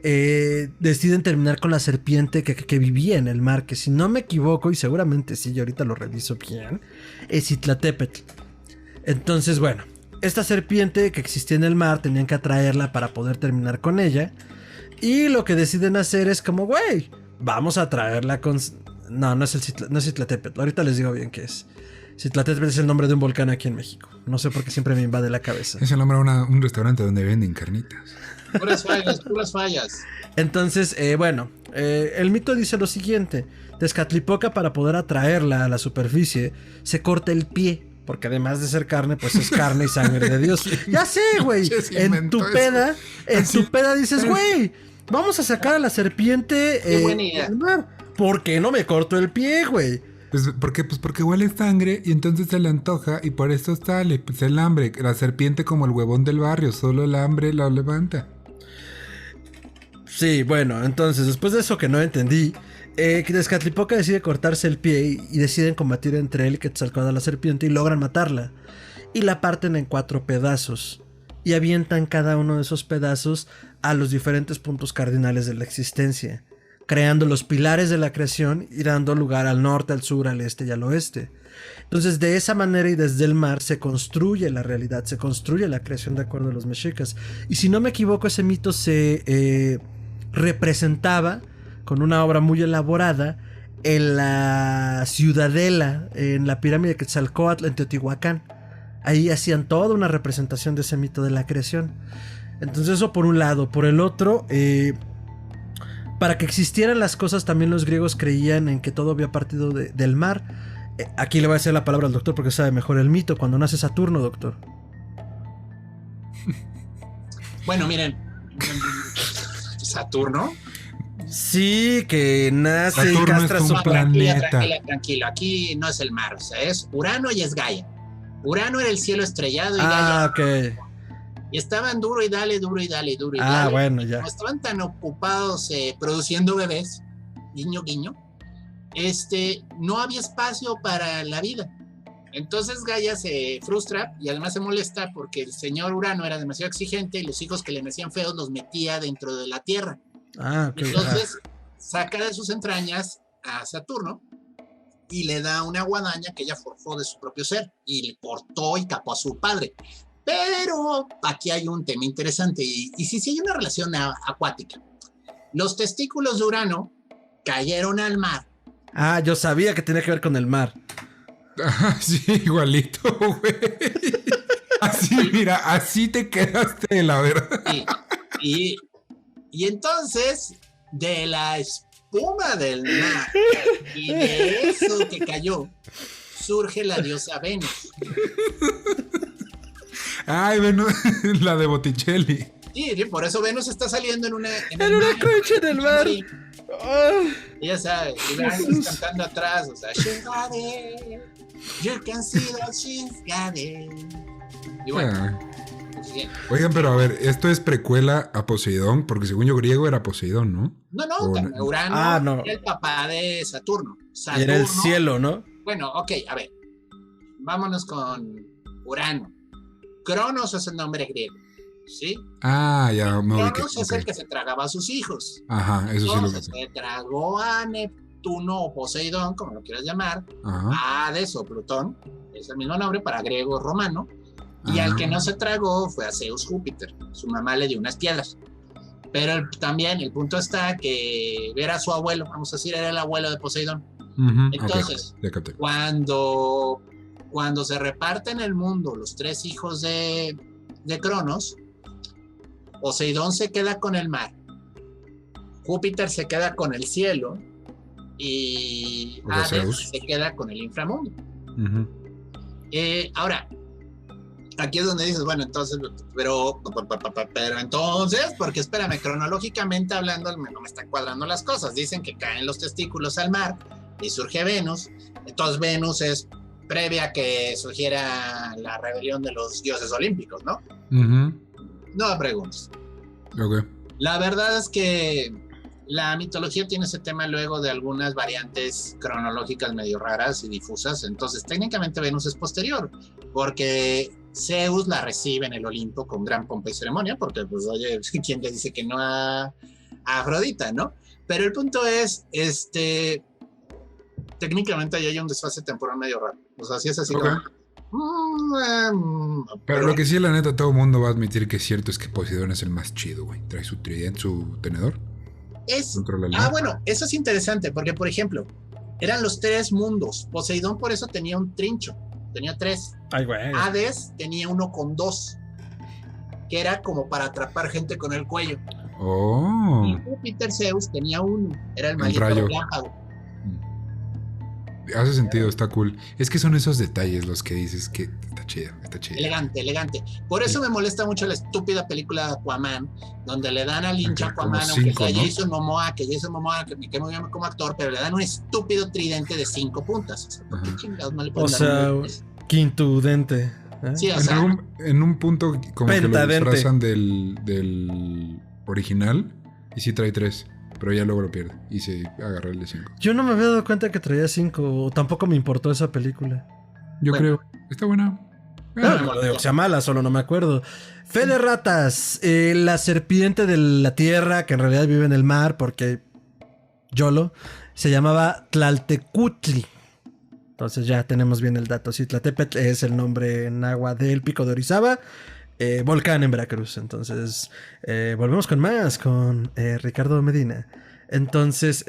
deciden terminar con la serpiente que vivía en el mar, que si no me equivoco, y seguramente sí, yo ahorita lo reviso bien, es Iztlatépetl. Entonces, bueno, esta serpiente que existía en el mar tenían que atraerla para poder terminar con ella, y lo que deciden hacer es como, güey, vamos a traerla con... No es Iztlatépetl, ahorita les digo bien qué es. Iztlatépetl es el nombre de un volcán aquí en México. No sé por qué siempre me invade la cabeza. Es el nombre de un restaurante donde venden carnitas. Puras fallas. Entonces, bueno, el mito dice lo siguiente. Tezcatlipoca, para poder atraerla a la superficie, se corta el pie. Porque además de ser carne, pues es carne y sangre de Dios. Ya sé, güey. En tu peda dices, güey, vamos a sacar a la serpiente del mar. ¿Por qué no me corto el pie, güey? Pues porque huele sangre y entonces se le antoja y por eso sale, pues el hambre. La serpiente como el huevón del barrio, solo el hambre la levanta. Sí, bueno, entonces después de eso que no entendí, Tezcatlipoca decide cortarse el pie y deciden combatir entre él y Quetzalcóatl a la serpiente y logran matarla. Y la parten en 4 pedazos y avientan cada uno de esos pedazos a los diferentes puntos cardinales de la existencia, creando los pilares de la creación y dando lugar al norte, al sur, al este y al oeste. Entonces, de esa manera y desde el mar se construye la realidad, se construye la creación de acuerdo a los mexicas. Y si no me equivoco, ese mito se representaba con una obra muy elaborada en la ciudadela, en la pirámide de Quetzalcóatl en Teotihuacán. Ahí hacían toda una representación de ese mito de la creación. Entonces eso por un lado. Por el otro, para que existieran las cosas, también los griegos creían en que todo había partido del mar. Aquí le voy a hacer la palabra al doctor porque sabe mejor el mito. Cuando nace Saturno, doctor. Bueno, miren, Saturno. Sí, que nace Saturno y castra es su un planeta. Tranquilo, aquí no es el mar, o sea, es Urano y es Gaia. Urano era el cielo estrellado y Gaia. Ok. Y estaban duro y dale. Bueno, ya. Como estaban tan ocupados produciendo bebés, guiño, guiño, no había espacio para la vida. Entonces Gaia se frustra y además se molesta porque el señor Urano era demasiado exigente y los hijos que le nacían feos los metía dentro de la Tierra. Okay. Entonces saca de sus entrañas a Saturno y le da una guadaña que ella forjó de su propio ser y le cortó y capó a su padre. Pero aquí hay un tema interesante y sí hay una relación acuática. Los testículos de Urano cayeron al mar. Ah, yo sabía que tenía que ver con el mar. Ah, sí, igualito, güey. Así, mira, así te quedaste, la verdad. Y entonces, de la espuma del mar y de eso que cayó, surge la diosa Venus. Ay, Venus, la de Botticelli. Sí, por eso Venus está saliendo en una concha en el mar. Ya sabes, y Venus cantando atrás, o sea, she's got it, you can see that she's got it. Y bueno, sí. Oigan, pero a ver, esto es precuela a Poseidón, porque según yo griego era Poseidón, ¿no? No, Urano no. era el papá de Saturno. Y era el cielo, ¿no? Bueno, ok, a ver, vámonos con Urano. Cronos es el nombre griego, ¿sí? Ah, ya me ubiqué. Cronos es el que se tragaba a sus hijos. Ajá, eso Entonces, sí lo que se tragó a Neptuno o Poseidón, como lo quieras llamar, Ajá. a Hades o Plutón, es el mismo nombre para griego romano, y al que no se tragó fue a Zeus Júpiter. Su mamá le dio unas piedras. Pero también el punto está que era su abuelo, vamos a decir, era el abuelo de Poseidón. Entonces, okay, cuando se reparten el mundo los tres hijos de Cronos, Poseidón se queda con el mar, Júpiter se queda con el cielo y Hades se queda con el inframundo. Ahora, aquí es donde dices, bueno, entonces, pero entonces, porque espérame, cronológicamente hablando, no me están cuadrando las cosas. Dicen que caen los testículos al mar y surge Venus. Entonces Venus es previa a que surgiera la rebelión de los dioses olímpicos, ¿no? No me preguntes. Okay. La verdad es que la mitología tiene ese tema luego de algunas variantes cronológicas medio raras y difusas. Entonces, técnicamente Venus es posterior, porque Zeus la recibe en el Olimpo con gran pompa y ceremonia, porque, pues, oye, ¿quién le dice que no a Afrodita, no? Pero el punto es, técnicamente ahí hay un desfase temporal medio raro. O sea, sí es así como... Pero lo que sí, la neta, todo el mundo va a admitir que es cierto es que Poseidón es el más chido, güey. Trae su tridente, su tenedor. Bueno, eso es interesante, porque, por ejemplo, eran los tres mundos. Poseidón por eso tenía un trincho, tenía tres. Ay, güey. Hades tenía uno con dos, que era como para atrapar gente con el cuello. Y Júpiter Zeus tenía uno, era el maldito relámpago. Hace sentido, está cool. Es que son esos detalles los que dices que está chido, está chido. Elegante. Por eso me molesta mucho la estúpida película de Aquaman, donde le dan al hincha Aquaman, cinco, aunque sea ¿no? Jason Momoa, que me quemo bien como actor, pero le dan un estúpido tridente de 5 puntas. O sea, quintudente. Sí, o sea, en un punto como pentadente. que lo disfrazan del original y sí trae 3. Pero ya luego lo pierde y se agarra el de 5. Yo no me había dado cuenta que traía 5. O tampoco me importó esa película. Yo creo. Está buena. No digo que sea mala, solo no me acuerdo. Fe de ratas. La serpiente de la tierra, que en realidad vive en el mar, porque YOLO, se llamaba Tlaltecutli. Entonces ya tenemos bien el dato. Sí, Tlaltepetl es el nombre en agua del Pico de Orizaba. Volcán en Veracruz. Entonces, volvemos con más, con Ricardo Medina. Entonces,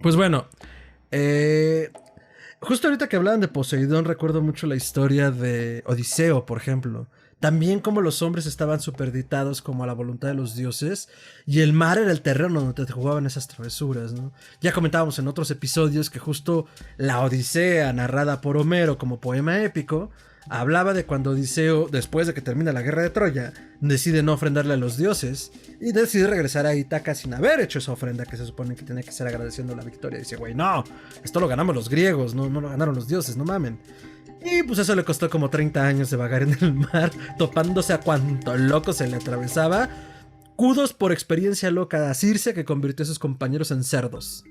pues bueno, justo ahorita que hablaban de Poseidón, recuerdo mucho la historia de Odiseo, por ejemplo. También como los hombres estaban superditados como a la voluntad de los dioses, y el mar era el terreno donde te jugaban esas travesuras, ¿no? Ya comentábamos en otros episodios que justo la Odisea, narrada por Homero como poema épico, hablaba de cuando Odiseo, después de que termina la guerra de Troya, decide no ofrendarle a los dioses y decide regresar a Ítaca sin haber hecho esa ofrenda que se supone que tenía que ser agradeciendo la victoria. Dice, güey, no, esto lo ganamos los griegos, no lo ganaron los dioses, no mamen. Y pues eso le costó como 30 años de vagar en el mar, topándose a cuanto loco se le atravesaba. Kudos por experiencia loca a Circe, que convirtió a sus compañeros en cerdos.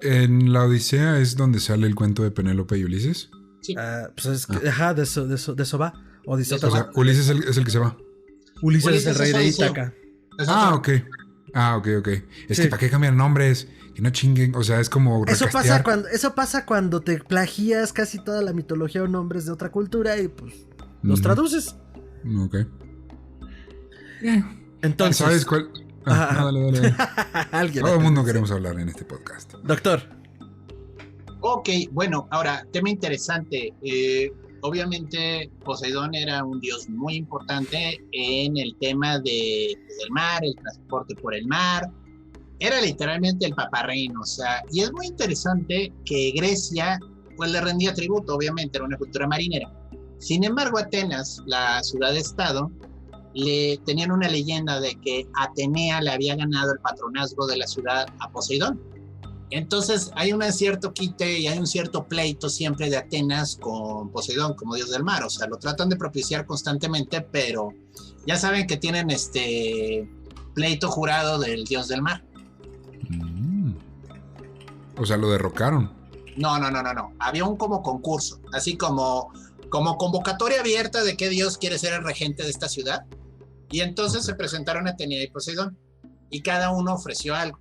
En la Odisea es donde sale el cuento de Penélope y Ulises. Sí. Pues es que, de eso va. Odiseo. O sea, Ulises es el que se va. Ulises es el rey de Ítaca. Ok. Es que ¿para qué cambian nombres? Que no chinguen. O sea, es como recastear. Eso pasa cuando te plagias casi toda la mitología o nombres de otra cultura y pues los traduces. Ok. Entonces, ¿Sabes cuál? No, dale. Alguien. Todo el mundo queremos hablar en este podcast. Doctor. Ok, bueno, ahora, tema interesante. Obviamente, Poseidón era un dios muy importante en el tema del mar, el transporte por el mar. Era literalmente el paparreino, o sea, y es muy interesante que Grecia, pues le rendía tributo, obviamente, era una cultura marinera. Sin embargo, Atenas, la ciudad-estado, le tenían una leyenda de que Atenea le había ganado el patronazgo de la ciudad a Poseidón. Entonces hay un cierto quite y hay un cierto pleito siempre de Atenas con Poseidón como dios del mar, o sea, lo tratan de propiciar constantemente, pero ya saben que tienen pleito jurado del dios del mar. O sea, lo derrocaron. No, había un como concurso, así como convocatoria abierta de qué dios quiere ser el regente de esta ciudad, y entonces se presentaron Atenea y Poseidón, y cada uno ofreció algo.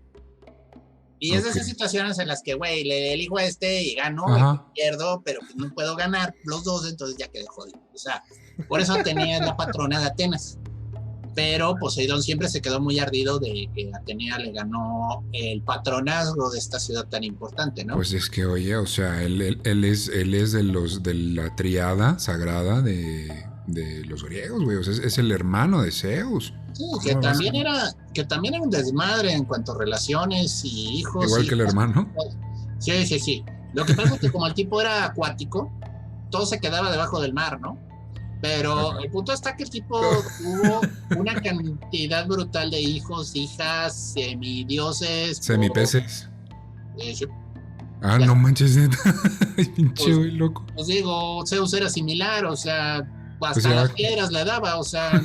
Y es de esas situaciones en las que, güey, le elijo a y gano, y pierdo, pero no puedo ganar los dos, entonces ya quedé jodido. O sea, por eso Atenea es la patrona de Atenas. Pero Poseidón siempre se quedó muy ardido de que Atenea le ganó el patronazgo de esta ciudad tan importante, ¿no? Pues es que, oye, o sea, él es de la triada sagrada de los griegos, güey. O sea, es el hermano de Zeus. Sí, que también era un desmadre en cuanto a relaciones y hijos. Igual que el hermano. Sí. Lo que pasa es que como el tipo era acuático, todo se quedaba debajo del mar, ¿no? Pero el punto está que el tipo tuvo una cantidad brutal de hijos, hijas, semidioses. Semipeces. Sí. No manches, neta. Pinche güey, loco. Pues digo, Zeus era similar, o sea, hasta las piedras le daba, o sea.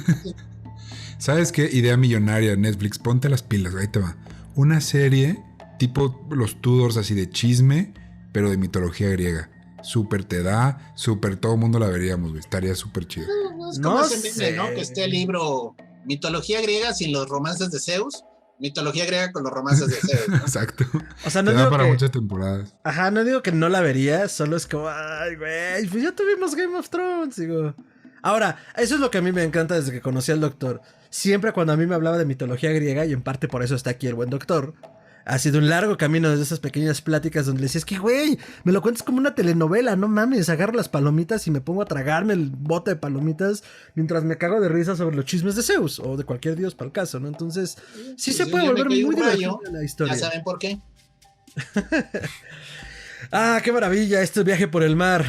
¿Sabes qué? Idea millonaria, Netflix, ponte las pilas, ahí te va. Una serie tipo los Tudors, así de chisme, pero de mitología griega. Súper te da, súper todo el mundo la veríamos, güey. Estaría súper chido. Es como ese meme, ¿no? Que esté el libro Mitología griega sin los romances de Zeus, mitología griega con los romances de Zeus, ¿no? Exacto. O sea, no te digo da para que... muchas temporadas. Ajá, no digo que no la vería, solo es como, ay, güey, pues ya tuvimos Game of Thrones, digo. Ahora, eso es lo que a mí me encanta desde que conocí al doctor. Siempre cuando a mí me hablaba de mitología griega, y en parte por eso está aquí el buen doctor, ha sido un largo camino desde esas pequeñas pláticas donde le decía, es que, güey, me lo cuentas como una telenovela, no mames, agarro las palomitas y me pongo a tragarme el bote de palomitas mientras me cago de risa sobre los chismes de Zeus, o de cualquier dios para el caso, ¿no? Entonces, sí se puede volver muy divertida la historia. ¿Ya saben por qué? Qué maravilla, este viaje por el mar.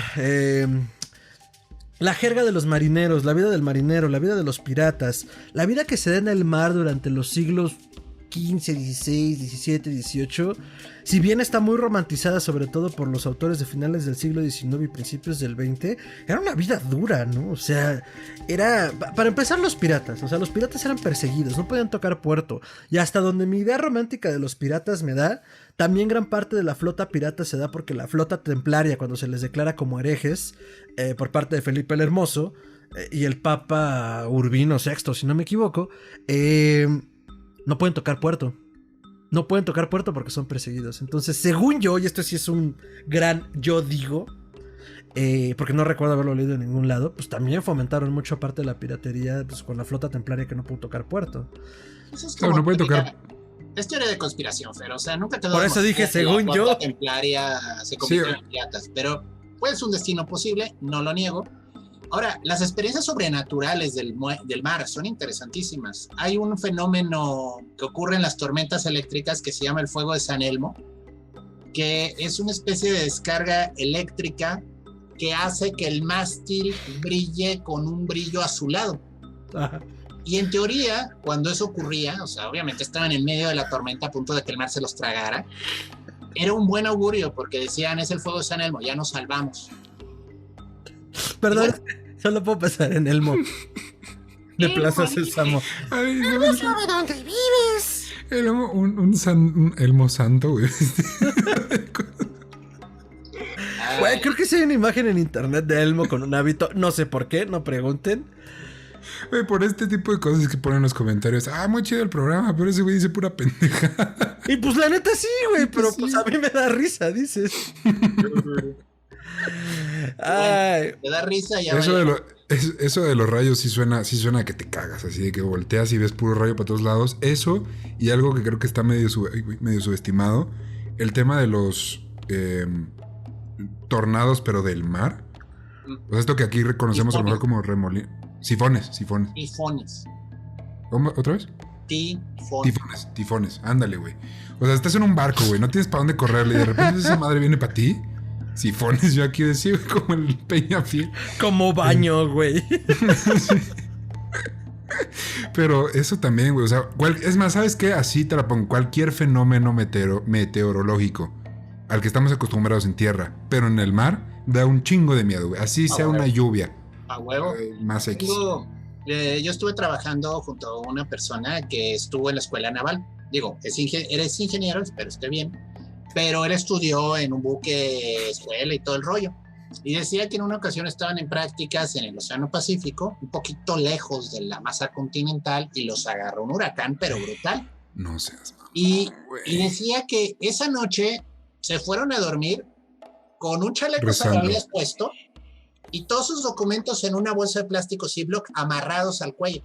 La jerga de los marineros, la vida del marinero, la vida de los piratas, la vida que se da en el mar durante los siglos XV, XVI, XVII, XVIII, si bien está muy romantizada sobre todo por los autores de finales del siglo XIX y principios del XX, era una vida dura, ¿no? O sea, era... Para empezar, los piratas, o sea, los piratas eran perseguidos, no podían tocar puerto, y hasta donde mi idea romántica de los piratas me da, también gran parte de la flota pirata se da porque la flota templaria, cuando se les declara como herejes, por parte de Felipe el Hermoso, y el Papa Urbino VI, si no me equivoco, no pueden tocar puerto. No pueden tocar puerto porque son perseguidos. Entonces, según yo, y esto sí es un gran yo digo, porque no recuerdo haberlo leído en ningún lado, pues también fomentaron mucho aparte de la piratería, pues con la flota templaria que no pudo tocar puerto. Eso es como no puede tocar. Es teoría de conspiración, Fer. O sea, nunca te Por eso dije, según yo. La flota templaria se convirtió en piratas, pero puede ser un destino posible, no lo niego. Ahora, las experiencias sobrenaturales del mar son interesantísimas. Hay un fenómeno que ocurre en las tormentas eléctricas que se llama el fuego de San Elmo, que es una especie de descarga eléctrica que hace que el mástil brille con un brillo azulado. Ajá. Y en teoría, cuando eso ocurría, o sea, obviamente estaban en medio de la tormenta a punto de que el mar se los tragara, era un buen augurio porque decían, es el fuego de San Elmo, ya nos salvamos. Perdón, solo puedo pensar en Elmo de Plaza Sésamo. No sabe dónde vives. Elmo, un Elmo santo, güey. Güey, creo que sí hay una imagen en internet de Elmo con un hábito, no sé por qué, no pregunten. Güey, por este tipo de cosas que ponen en los comentarios. Muy chido el programa, pero ese güey dice pura pendeja. Y pues la neta sí, güey, pero pues a mí me da risa, dices. Ay. Te da risa y Eso de los rayos sí suena a que te cagas, así de que volteas y ves puro rayo para todos lados. Eso y algo que creo que está medio subestimado, el tema de los tornados, pero del mar. O sea, esto que aquí reconocemos a lo mejor como remolinos. Sifones. Tifones. ¿Cómo? ¿Otra vez? Tifones. Ándale, güey. O sea, estás en un barco, güey, no tienes para dónde correrle y de repente esa madre viene para ti. Sifones, yo aquí decía, güey, como el Peñafiel. Como baño, güey. Sí. Pero eso también, güey, o sea, es más, ¿sabes qué? Así te la pongo, cualquier fenómeno meteorológico al que estamos acostumbrados en tierra, pero en el mar da un chingo de miedo, güey. Así sea una lluvia. A huevo. Más X. Yo estuve trabajando junto a una persona que estuvo en la escuela naval. Digo, eres ingeniero, espero esté bien. Pero él estudió en un buque escuela y todo el rollo. Y decía que en una ocasión estaban en prácticas en el Océano Pacífico, un poquito lejos de la masa continental, y los agarró un huracán, pero brutal. No seas mamón, y decía que esa noche se fueron a dormir con un chaleco salvavidas puesto y todos sus documentos en una bolsa de plástico Ziploc amarrados al cuello.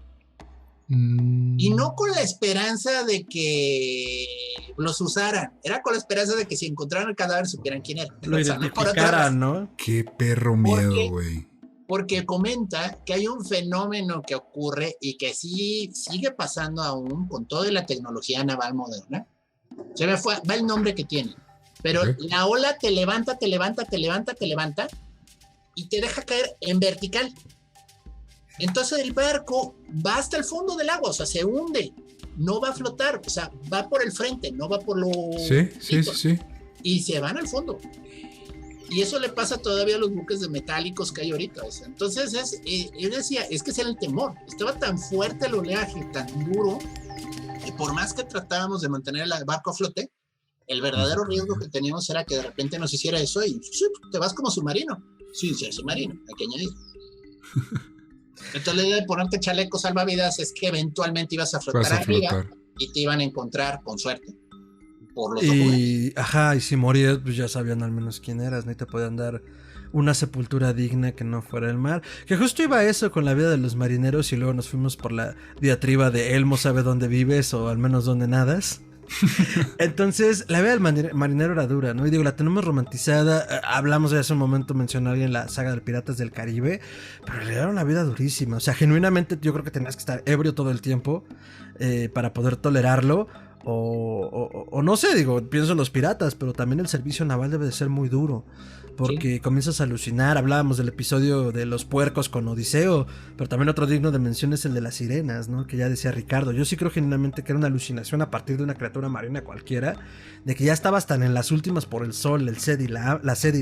Y no con la esperanza de que los usaran, era con la esperanza de que si encontraran el cadáver supieran quién era. Lo identificaran, ¿no? Qué perro miedo, güey. Porque comenta que hay un fenómeno que ocurre y que sí sigue pasando aún con toda la tecnología naval moderna. Se me fue, va el nombre que tiene. Pero la ola te levanta y te deja caer en vertical. Entonces el barco va hasta el fondo del agua, o sea, se hunde, no va a flotar, o sea, va por el frente, no va por lo... Sí. Y se van al fondo. Y eso le pasa todavía a los buques de metálicos que hay ahorita. O sea, entonces, él decía, es que ese era el temor. Estaba tan fuerte el oleaje, tan duro, que por más que tratábamos de mantener el barco a flote, el verdadero riesgo que teníamos era que de repente nos hiciera eso y te vas como submarino. Sí, submarino, hay que añadir. Entonces la idea de ponerte chalecos salvavidas es que eventualmente ibas a flotar arriba y te iban a encontrar con suerte por los documentos. Y si morías, pues ya sabían al menos quién eras, ¿no? Y te podían dar una sepultura digna que no fuera el mar. Que justo iba eso con la vida de los marineros y luego nos fuimos por la diatriba de Elmo sabe dónde vives o al menos dónde nadas. Entonces la vida del marinero era dura, ¿no? Y digo, la tenemos romantizada. Hablamos de hace un momento, mencionó alguien la saga de Piratas del Caribe, pero le era una vida durísima. O sea, genuinamente yo creo que tenías que estar ebrio todo el tiempo para poder tolerarlo. O no sé, digo, pienso en los piratas, pero también el servicio naval debe de ser muy duro. Porque comienzas a alucinar. Hablábamos del episodio de los puercos con Odiseo, pero también otro digno de mención es el de las sirenas, ¿no? Que ya decía Ricardo. Yo sí creo genuinamente que era una alucinación a partir de una criatura marina cualquiera, de que ya estabas tan en las últimas por el sol, la sed y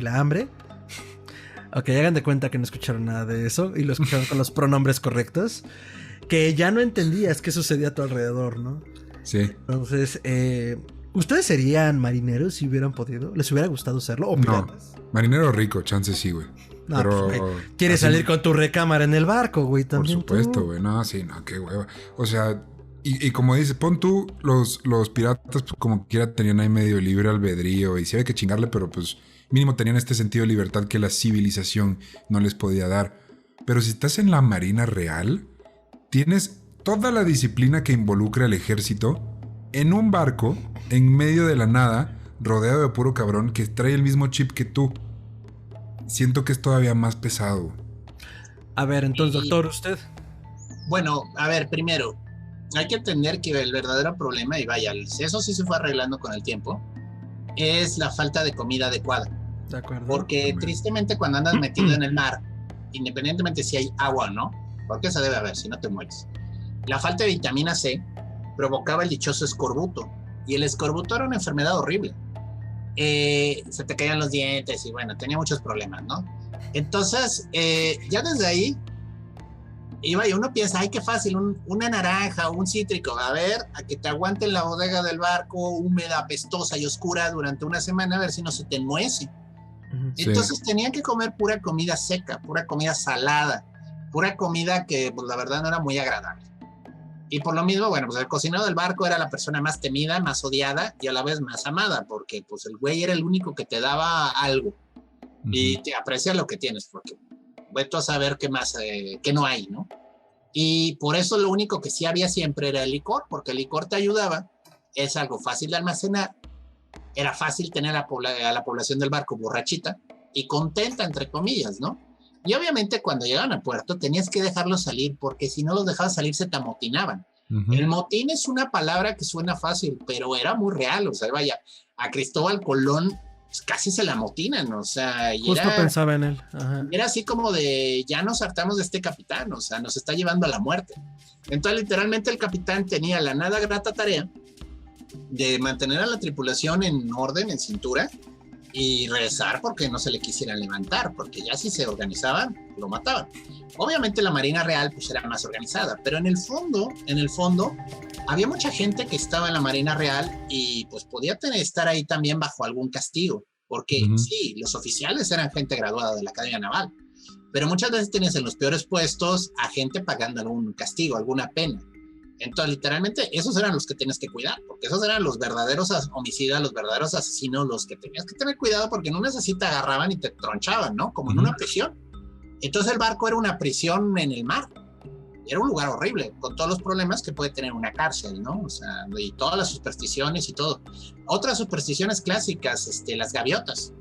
la hambre. Ok, hagan de cuenta que no escucharon nada de eso y lo escucharon con los pronombres correctos, que ya no entendías qué sucedía a tu alrededor, ¿no? Sí. Entonces, ¿ustedes serían marineros si hubieran podido? ¿Les hubiera gustado serlo? ¿O piratas? No, marinero rico, chance sí, güey. No, pero pues, ¿quieres salir con tu recámara en el barco, güey? Por supuesto, güey. No, sí, no, qué hueva. O sea, y como dices, pon tú, los piratas, pues, como quiera, tenían ahí medio libre albedrío y sí había que chingarle, pero pues mínimo tenían este sentido de libertad que la civilización no les podía dar. Pero si estás en la marina real, tienes toda la disciplina que involucra al ejército en un barco, en medio de la nada, rodeado de puro cabrón que trae el mismo chip que tú. Siento que es todavía más pesado. A ver, entonces, doctor, ¿usted? Bueno, a ver, primero, hay que entender que el verdadero problema, y vaya, eso sí se fue arreglando con el tiempo, es la falta de comida adecuada. De acuerdo. Porque tristemente cuando andas metido en el mar, independientemente si hay agua o no, porque esa debe haber, si no te mueres, la falta de vitamina C provocaba el dichoso escorbuto. Y el escorbuto era una enfermedad horrible. Se te caían los dientes y bueno, tenía muchos problemas, ¿no? Entonces, ya desde ahí, iba y uno piensa, ay, qué fácil, una naranja o un cítrico, a ver, a que te aguante en la bodega del barco, húmeda, apestosa y oscura durante una semana, a ver si no se te enmuece. Sí. Entonces tenían que comer pura comida seca, pura comida salada, pura comida que, pues la verdad, no era muy agradable. Y por lo mismo, bueno, pues el cocinero del barco era la persona más temida, más odiada y a la vez más amada, porque pues el güey era el único que te daba algo y te aprecia lo que tienes, porque Vete a saber qué más, qué no hay, ¿no? Y por eso lo único que sí había siempre era el licor, porque el licor te ayudaba, es algo fácil de almacenar, era fácil tener a la población del barco borrachita y contenta, entre comillas, ¿no? Y obviamente cuando llegaban al puerto tenías que dejarlos salir, porque si no los dejabas salir se te amotinaban. El motín es una palabra que suena fácil, pero era muy real, o sea, vaya, a Cristóbal Colón pues, casi se la amotinan, o sea, y Justo pensaba en él. Ajá. era así como de, ya nos hartamos de este capitán, o sea, nos está llevando a la muerte. Entonces, literalmente el capitán tenía la nada grata tarea de mantener a la tripulación en orden, en cintura, y rezar porque no se le quisieran levantar, porque ya si se organizaban, lo mataban. Obviamente la Marina Real pues era más organizada, pero en el fondo, había mucha gente que estaba en la Marina Real y pues podía estar ahí también bajo algún castigo, porque sí, los oficiales eran gente graduada de la Academia Naval, pero muchas veces tenías en los peores puestos a gente pagando algún castigo, alguna pena. Entonces, literalmente, esos eran los que tenías que cuidar, porque esos eran los verdaderos homicidas, los verdaderos asesinos, los que tenías que tener cuidado, porque en una así te agarraban y te tronchaban, ¿no? Como en una prisión. Entonces, el barco era una prisión en el mar. Era un lugar horrible, con todos los problemas que puede tener una cárcel, ¿no? O sea, y todas las supersticiones y todo. Otras supersticiones clásicas, las gaviotas.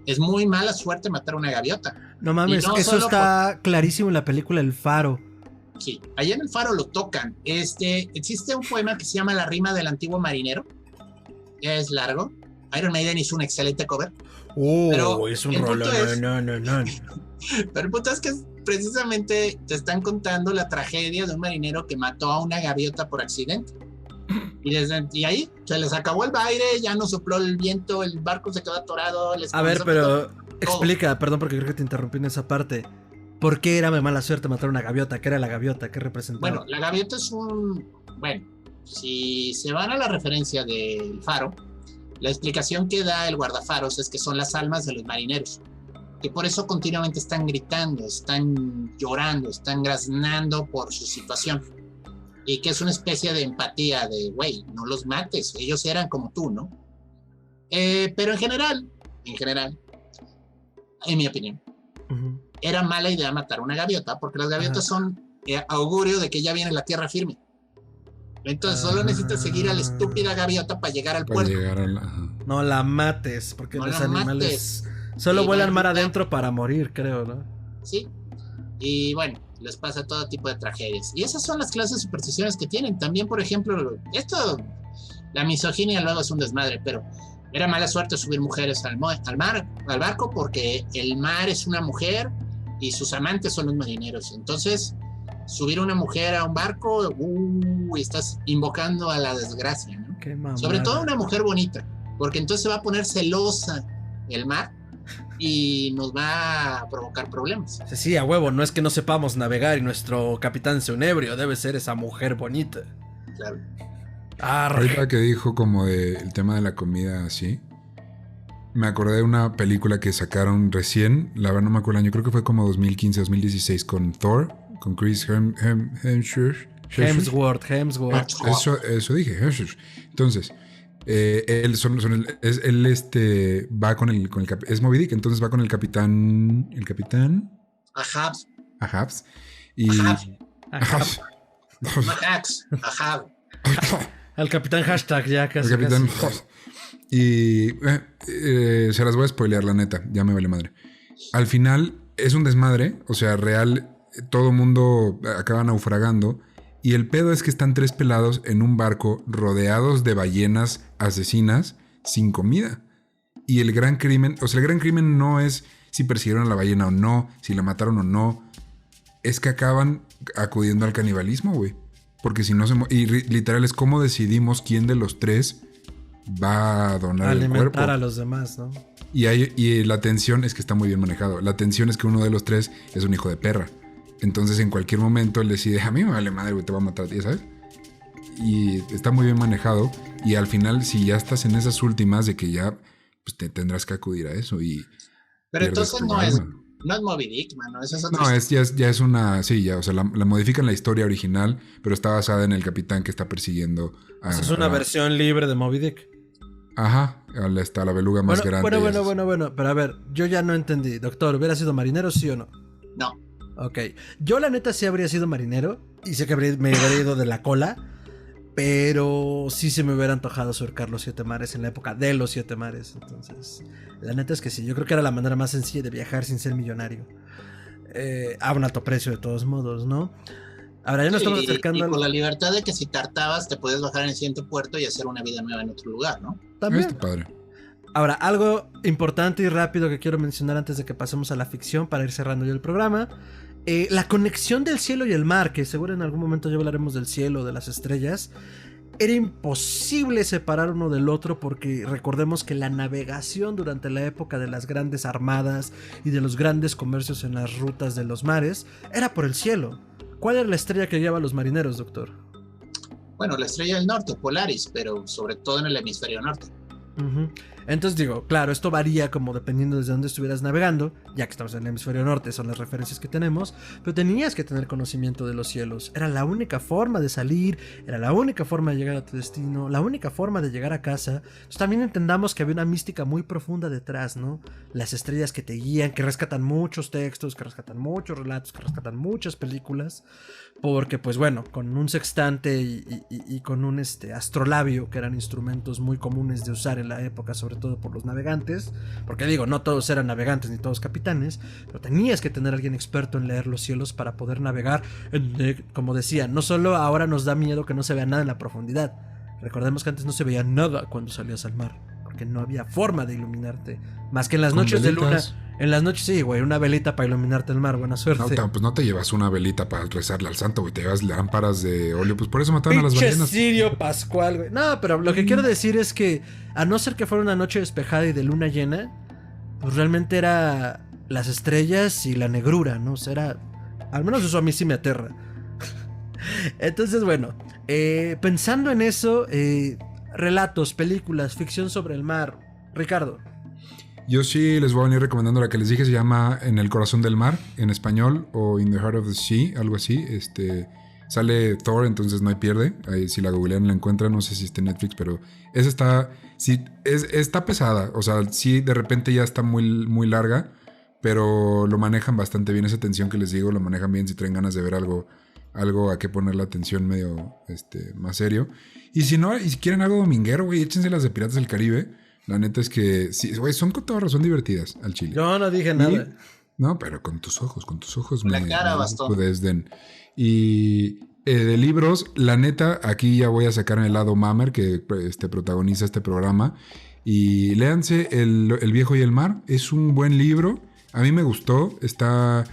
Es muy mala suerte matar una gaviota. No mames, no eso está clarísimo en la película El Faro. Sí, allá en El Faro lo tocan. Existe un poema que se llama La rima del antiguo marinero. Es largo. Iron Maiden hizo un excelente cover. Pero es un rollo. No. Pero el punto es que precisamente te están contando la tragedia de un marinero que mató a una gaviota por accidente. Y ahí se les acabó el aire, ya no sopló el viento, el barco se quedó atorado. A ver, pero explica, perdón porque creo que te interrumpí en esa parte. ¿Por qué era de mala suerte matar una gaviota? ¿Qué era la gaviota? ¿Qué representaba? Bueno, la gaviota es Bueno, si se van a la referencia del faro, la explicación que da el guardafaros es que son las almas de los marineros, que por eso continuamente están gritando, están llorando, están graznando por su situación. Y que es una especie de empatía de, güey, no los mates, ellos eran como tú, ¿no? Pero en general, en mi opinión, era mala idea matar una gaviota, porque las gaviotas son augurio de que ya viene la tierra firme. Entonces solo necesitas seguir a la estúpida gaviota para llegar al puerto. No la mates, porque no los la animales mates. solo vuelan mar adentro para morir, creo, ¿no? Sí. Y bueno, les pasa todo tipo de tragedias. Y esas son las clases de supersticiones que tienen. También, por ejemplo, la misoginia luego es un desmadre, pero era mala suerte subir mujeres al barco, porque el mar es una mujer y sus amantes son los marineros. Entonces, subir una mujer a un barco, estás invocando a la desgracia, ¿no? Qué mamada. Sobre todo una mujer bonita, porque entonces se va a poner celosa el mar y nos va a provocar problemas. Sí, a huevo, no es que no sepamos navegar y nuestro capitán sea un ebrio, debe ser esa mujer bonita. Claro. Ahorita que dijo como el tema de la comida así, me acordé de una película que sacaron recién, la verdad no me acuerdo el año, creo que fue como 2015, 2016, con Thor, con Chris Hemsworth. Eso dije, Hemsworth. Entonces, él va con el es Moby Dick, entonces va con el capitán Ahabs y al capitán hashtag ya casi. El capitán y se las voy a spoilear, la neta, ya me vale madre. Al final es un desmadre, o sea, real, todo mundo acaba naufragando. Y el pedo es que están 3 pelados en un barco rodeados de ballenas asesinas sin comida. Y el gran crimen, o sea, el gran crimen no es si persiguieron a la ballena o no, si la mataron o no. Es que acaban acudiendo al canibalismo, güey. Porque si no y literal es como decidimos quién de los 3 va a donar el cuerpo. Alimentar a los demás, ¿no? Y la tensión es que está muy bien manejado. La tensión es que uno de los 3 es un hijo de perra. Entonces en cualquier momento él decide, a mí me vale madre, güey, te voy a matar a ti, ¿sabes? Y está muy bien manejado. Y al final, si ya estás en esas últimas de que ya pues, te tendrás que acudir a eso. Pero entonces no es Moby Dick, mano. Eso es otra ya es una... Sí, ya, o sea, la modifican la historia original, pero está basada en el capitán que está persiguiendo a... Es una versión libre de Moby Dick. Ajá, está la beluga más grande. Bueno, pero a ver, yo ya no entendí. Doctor, ¿hubiera sido marinero, sí o no? No. Ok. Yo la neta sí habría sido marinero. Y sé que me habría ido de la cola. Pero sí se me hubiera antojado surcar los 7 mares en la época de los 7 mares. Entonces, la neta es que sí. Yo creo que era la manera más sencilla de viajar sin ser millonario. A un alto precio de todos modos, ¿no? Ahora ya nos estamos acercando y con la libertad de que si tartabas te puedes bajar en el siguiente puerto y hacer una vida nueva en otro lugar, ¿no? También. Está padre. Ahora, algo importante y rápido que quiero mencionar antes de que pasemos a la ficción para ir cerrando ya el programa. La conexión del cielo y el mar, que seguro en algún momento ya hablaremos del cielo, de las estrellas. Era imposible separar uno del otro porque recordemos que la navegación durante la época de las grandes armadas y de los grandes comercios en las rutas de los mares era por el cielo. ¿Cuál era la estrella que guiaba a los marineros, doctor? Bueno, la estrella del norte, Polaris, pero sobre todo en el hemisferio norte. Uh-huh. Entonces digo, claro, esto varía como dependiendo desde dónde estuvieras navegando, ya que estamos en el hemisferio norte, son las referencias que tenemos, pero tenías que tener conocimiento de los cielos, era la única forma de salir, era la única forma de llegar a tu destino, la única forma de llegar a casa. Entonces también entendamos que había una mística muy profunda detrás, ¿no? Las estrellas que te guían, que rescatan muchos textos, que rescatan muchos relatos, que rescatan muchas películas, porque pues bueno, con un sextante y con un astrolabio, que eran instrumentos muy comunes de usar en la época, sobre todo por los navegantes, porque digo, no todos eran navegantes ni todos capitanes, pero tenías que tener a alguien experto en leer los cielos para poder navegar, como decía, no solo ahora nos da miedo que no se vea nada en la profundidad, recordemos que antes no se veía nada cuando salías al mar, porque no había forma de iluminarte, más que en las noches de luna. En las noches sí, güey, una velita para iluminarte el mar, buena suerte. No, pues no te llevas una velita para rezarle al santo, güey, te llevas lámparas de óleo, pues por eso mataron a las ballenas. Sirio Pascual, güey. No, pero lo que quiero decir es que, a no ser que fuera una noche despejada y de luna llena, pues realmente era las estrellas y la negrura, ¿no? O sea, era, al menos eso a mí sí me aterra. Entonces, bueno, pensando en eso, relatos, películas, ficción sobre el mar. Ricardo. Yo sí les voy a venir recomendando la que les dije, se llama En el corazón del mar, en español, o In the Heart of the Sea, algo así. Sale Thor, entonces no hay pierde. Ahí, si la googlean la encuentran, no sé si está en Netflix, pero esa está, sí, está pesada. O sea, sí, de repente ya está muy, muy larga, pero lo manejan bastante bien. Esa tensión que les digo, lo manejan bien si traen ganas de ver algo a que poner la atención medio más serio. Y si no, y si quieren algo dominguero, güey, échense las de Piratas del Caribe. La neta es que, sí, güey, son con toda razón divertidas al chile. Yo no dije nada. No, pero con tus ojos la cara, bastón. Desdén. Y de libros, la neta, aquí ya voy a sacar el lado Mamer, que protagoniza este programa. Y léanse El viejo y el mar. Es un buen libro. A mí me gustó. Está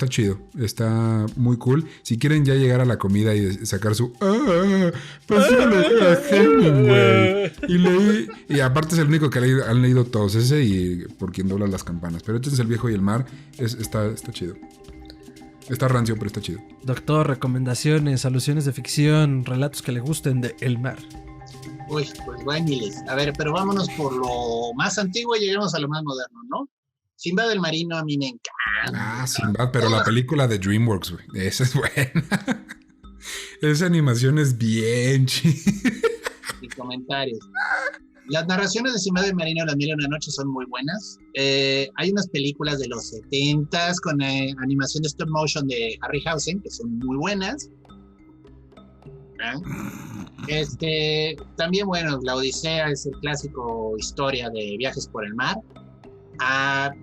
chido, está muy cool. Si quieren ya llegar a la comida y sacar su y aparte es el único que han leído todos, ese y Por quien dobla las campanas. Pero este es El viejo y el mar. Está chido. Está rancio, pero está chido. Doctor, recomendaciones, alusiones de ficción, relatos que le gusten de El mar. Uy, pues bueno, miles. A ver, pero vámonos por lo más antiguo y lleguemos a lo más moderno, ¿no? Sinbad el Marino a mí me encanta. Ah, Sinbad, pero la película de DreamWorks, güey. Esa es buena. Esa animación es bien chida. Y comentarios. Las narraciones de Sinbad el Marino de las Mil y una Noches son muy buenas. Hay unas películas de los 70s con animación de stop motion de Harryhausen que son muy buenas. También, bueno, La Odisea es el clásico historia de viajes por el mar.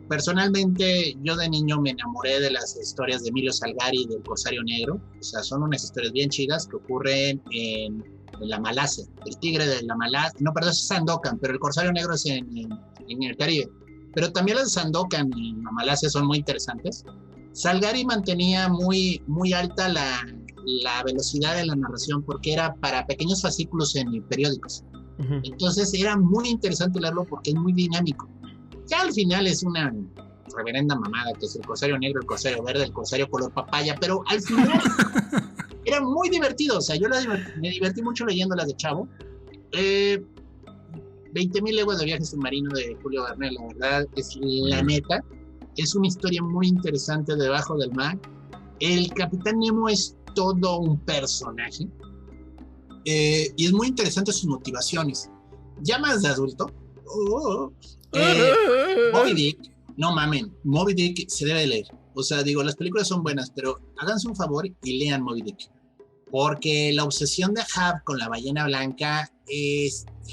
Personalmente, yo de niño me enamoré de las historias de Emilio Salgari y del Corsario Negro. O sea, son unas historias bien chidas que ocurren en la Malasia. El tigre de la Malasia, no, perdón, es Sandokan, pero el Corsario Negro es en el Caribe. Pero también las de Sandokan y la Malasia son muy interesantes. Salgari mantenía muy, muy alta la velocidad de la narración porque era para pequeños fascículos en periódicos. Uh-huh. Entonces era muy interesante leerlo porque es muy dinámico. Ya al final es una reverenda mamada, que es el Corsario Negro, el Corsario Verde, el Corsario color papaya, pero al final era muy divertido. O sea, yo me divertí mucho leyéndolas de chavo. 20.000 leguas de viaje submarino de Julio Verne, la verdad, es la neta. Es una historia muy interesante debajo del mar. El Capitán Nemo es todo un personaje. Y es muy interesante sus motivaciones. Ya más de adulto. Moby Dick, no mamen, Moby Dick se debe de leer. O sea, digo, las películas son buenas, pero háganse un favor y lean Moby Dick. Porque la obsesión de Ahab con la ballena blanca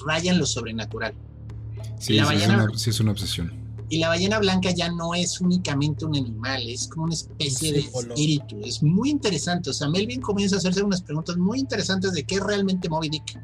raya en lo sobrenatural. Sí, La sí, ballena- sí es una obsesión. Y la ballena blanca ya no es únicamente un animal, es como una especie de símbolo. espíritu. Es muy interesante. O sea, Melvin comienza a hacerse unas preguntas muy interesantes de qué es realmente Moby Dick.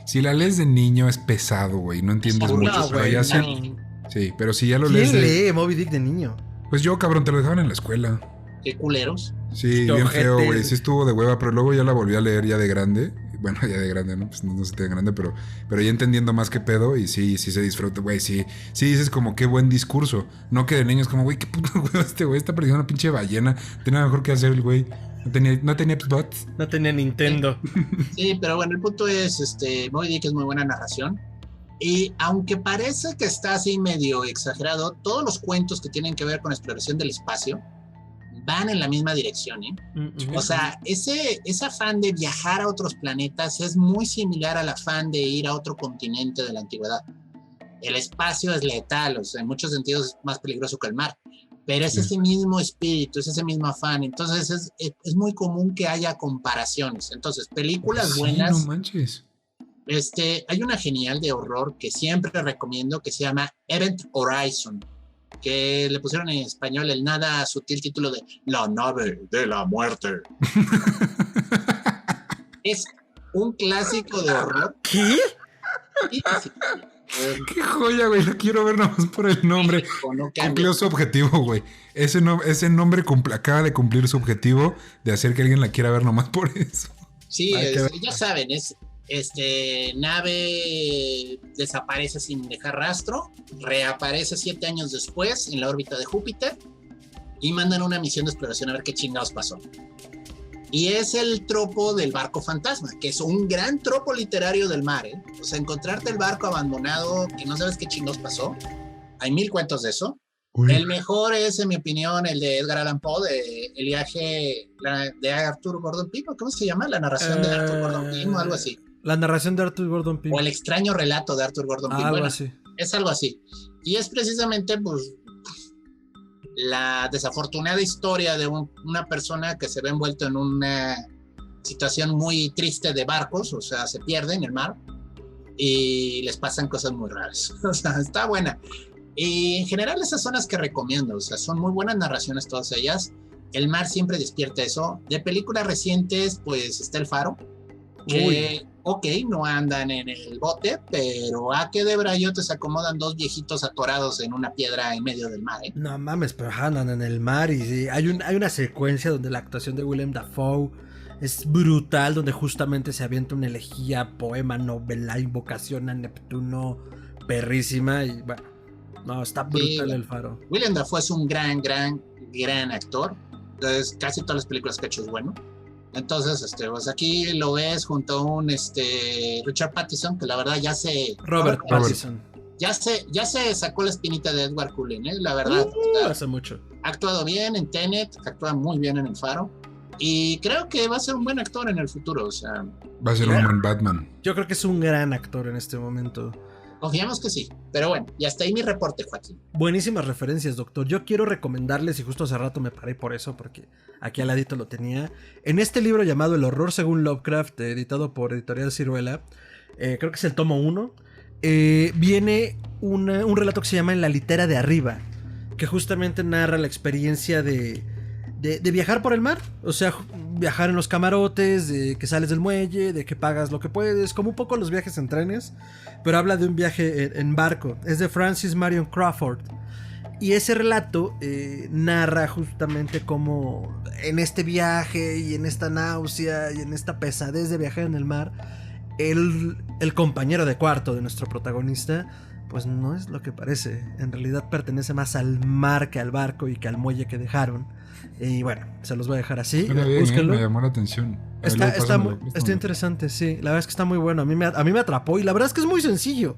Si la lees de niño es pesado, güey. No entiendes No, mucho. Pero güey, ya sí, no. sí, pero si ya lo lees ¿Quién de... lee Moby Dick de niño? Pues yo, cabrón, te lo dejaban en la escuela. Qué culeros. Sí, Qué bien feo, ojete. güey. Sí estuvo de hueva, pero luego ya la volví a leer ya de grande. Bueno, ya de grande, ¿no? Pues no sé de grande, pero ya entendiendo más qué pedo. Y sí se disfruta, güey. Sí dices como qué buen discurso. No que de niños como, güey, qué puto güey, este güey está perdiendo una pinche ballena. Tenía mejor que hacer el güey. No tenía bots. No tenía Nintendo. Sí, pero bueno, el punto es, Moby Dick es muy buena narración. Y aunque parece que está así medio exagerado, todos los cuentos que tienen que ver con exploración del espacio van en la misma dirección, ¿eh? O sea, ese afán de viajar a otros planetas es muy similar al afán de ir a otro continente de la antigüedad. El espacio es letal, o sea, en muchos sentidos es más peligroso que el mar, pero es ese mismo espíritu, es ese mismo afán. Entonces es muy común que haya comparaciones. Entonces, películas Sí, buenas. no manches. Hay una genial de horror que siempre recomiendo que se llama Event Horizon, que le pusieron en español el nada sutil título de La nave de la muerte. Es un clásico de horror. ¿Qué? Qué joya, güey. Lo quiero ver nomás por el nombre. No cambia. Cumplió su objetivo, güey. Ese nombre acaba de cumplir su objetivo de hacer que alguien la quiera ver nomás por eso. Sí, Hay que ver. ya saben, es nave desaparece sin dejar rastro, reaparece 7 años después en la órbita de Júpiter y mandan una misión de exploración a ver qué chingados pasó. Y es el tropo del barco fantasma, que es un gran tropo literario del mar, ¿eh? O sea, encontrarte el barco abandonado, que no sabes qué chingados pasó. Hay 1000 cuentos de eso. Uy. El mejor es, en mi opinión, el de Edgar Allan Poe, de El viaje de Arthur Gordon Pym, ¿cómo se llama? La narración de Arthur Gordon Pym o algo así. La narración de Arthur Gordon Pym. O El extraño relato de Arthur Gordon Pym. Algo Bueno, así. es algo así. Y es precisamente, pues, la desafortunada historia de una persona que se ve envuelto en una situación muy triste de barcos, o sea, se pierde en el mar y les pasan cosas muy raras. O sea, está buena. Y en general esas son las que recomiendo, o sea, son muy buenas narraciones todas ellas. El mar siempre despierta eso. De películas recientes, pues está El Faro, que, ok, no andan en el bote, pero a que de brayotes se acomodan 2 viejitos atorados en una piedra en medio del mar, ¿eh? No mames, pero andan en el mar y sí, hay una secuencia donde la actuación de Willem Dafoe es brutal, donde justamente se avienta una elegía, poema, novela, invocación a Neptuno, perrísima y bueno, no, está brutal Sí. El Faro. Willem Dafoe es un gran actor. Entonces, casi todas las películas que ha hecho es bueno. Entonces, pues aquí lo ves junto a un Richard Pattinson, que la verdad Robert Pattinson. ya se sacó la espinita de Edward Cullen, ¿eh? La verdad. Hace mucho. Ha actuado bien en Tenet, actúa muy bien en El Faro. Y creo que va a ser un buen actor en el futuro. O sea, Va a ser un buen Batman. Yo creo que es un gran actor en este momento. confiamos que sí. Pero bueno, y hasta ahí mi reporte, Joaquín. Buenísimas referencias, doctor. Yo quiero recomendarles, y justo hace rato me paré por eso, porque aquí al ladito lo tenía. En este libro llamado El horror según Lovecraft, editado por Editorial Ciruela, creo que es el tomo 1, viene un relato que se llama En la litera de arriba, que justamente narra la experiencia de viajar por el mar. O sea, viajar en los camarotes, de que sales del muelle, de que pagas lo que puedes, como un poco los viajes en trenes, pero habla de un viaje en barco. Es de Francis Marion Crawford. Y ese relato narra justamente cómo en este viaje y en esta náusea y en esta pesadez de viajar en el mar, el compañero de cuarto de nuestro protagonista, pues no es lo que parece. En realidad pertenece más al mar que al barco y que al muelle que dejaron. Y bueno, se los voy a dejar así. Suena bien, Búsquenlo. me llamó la atención. Está Pásamelo. interesante, sí. La verdad es que está muy bueno. A mí me atrapó y la verdad es que es muy sencillo.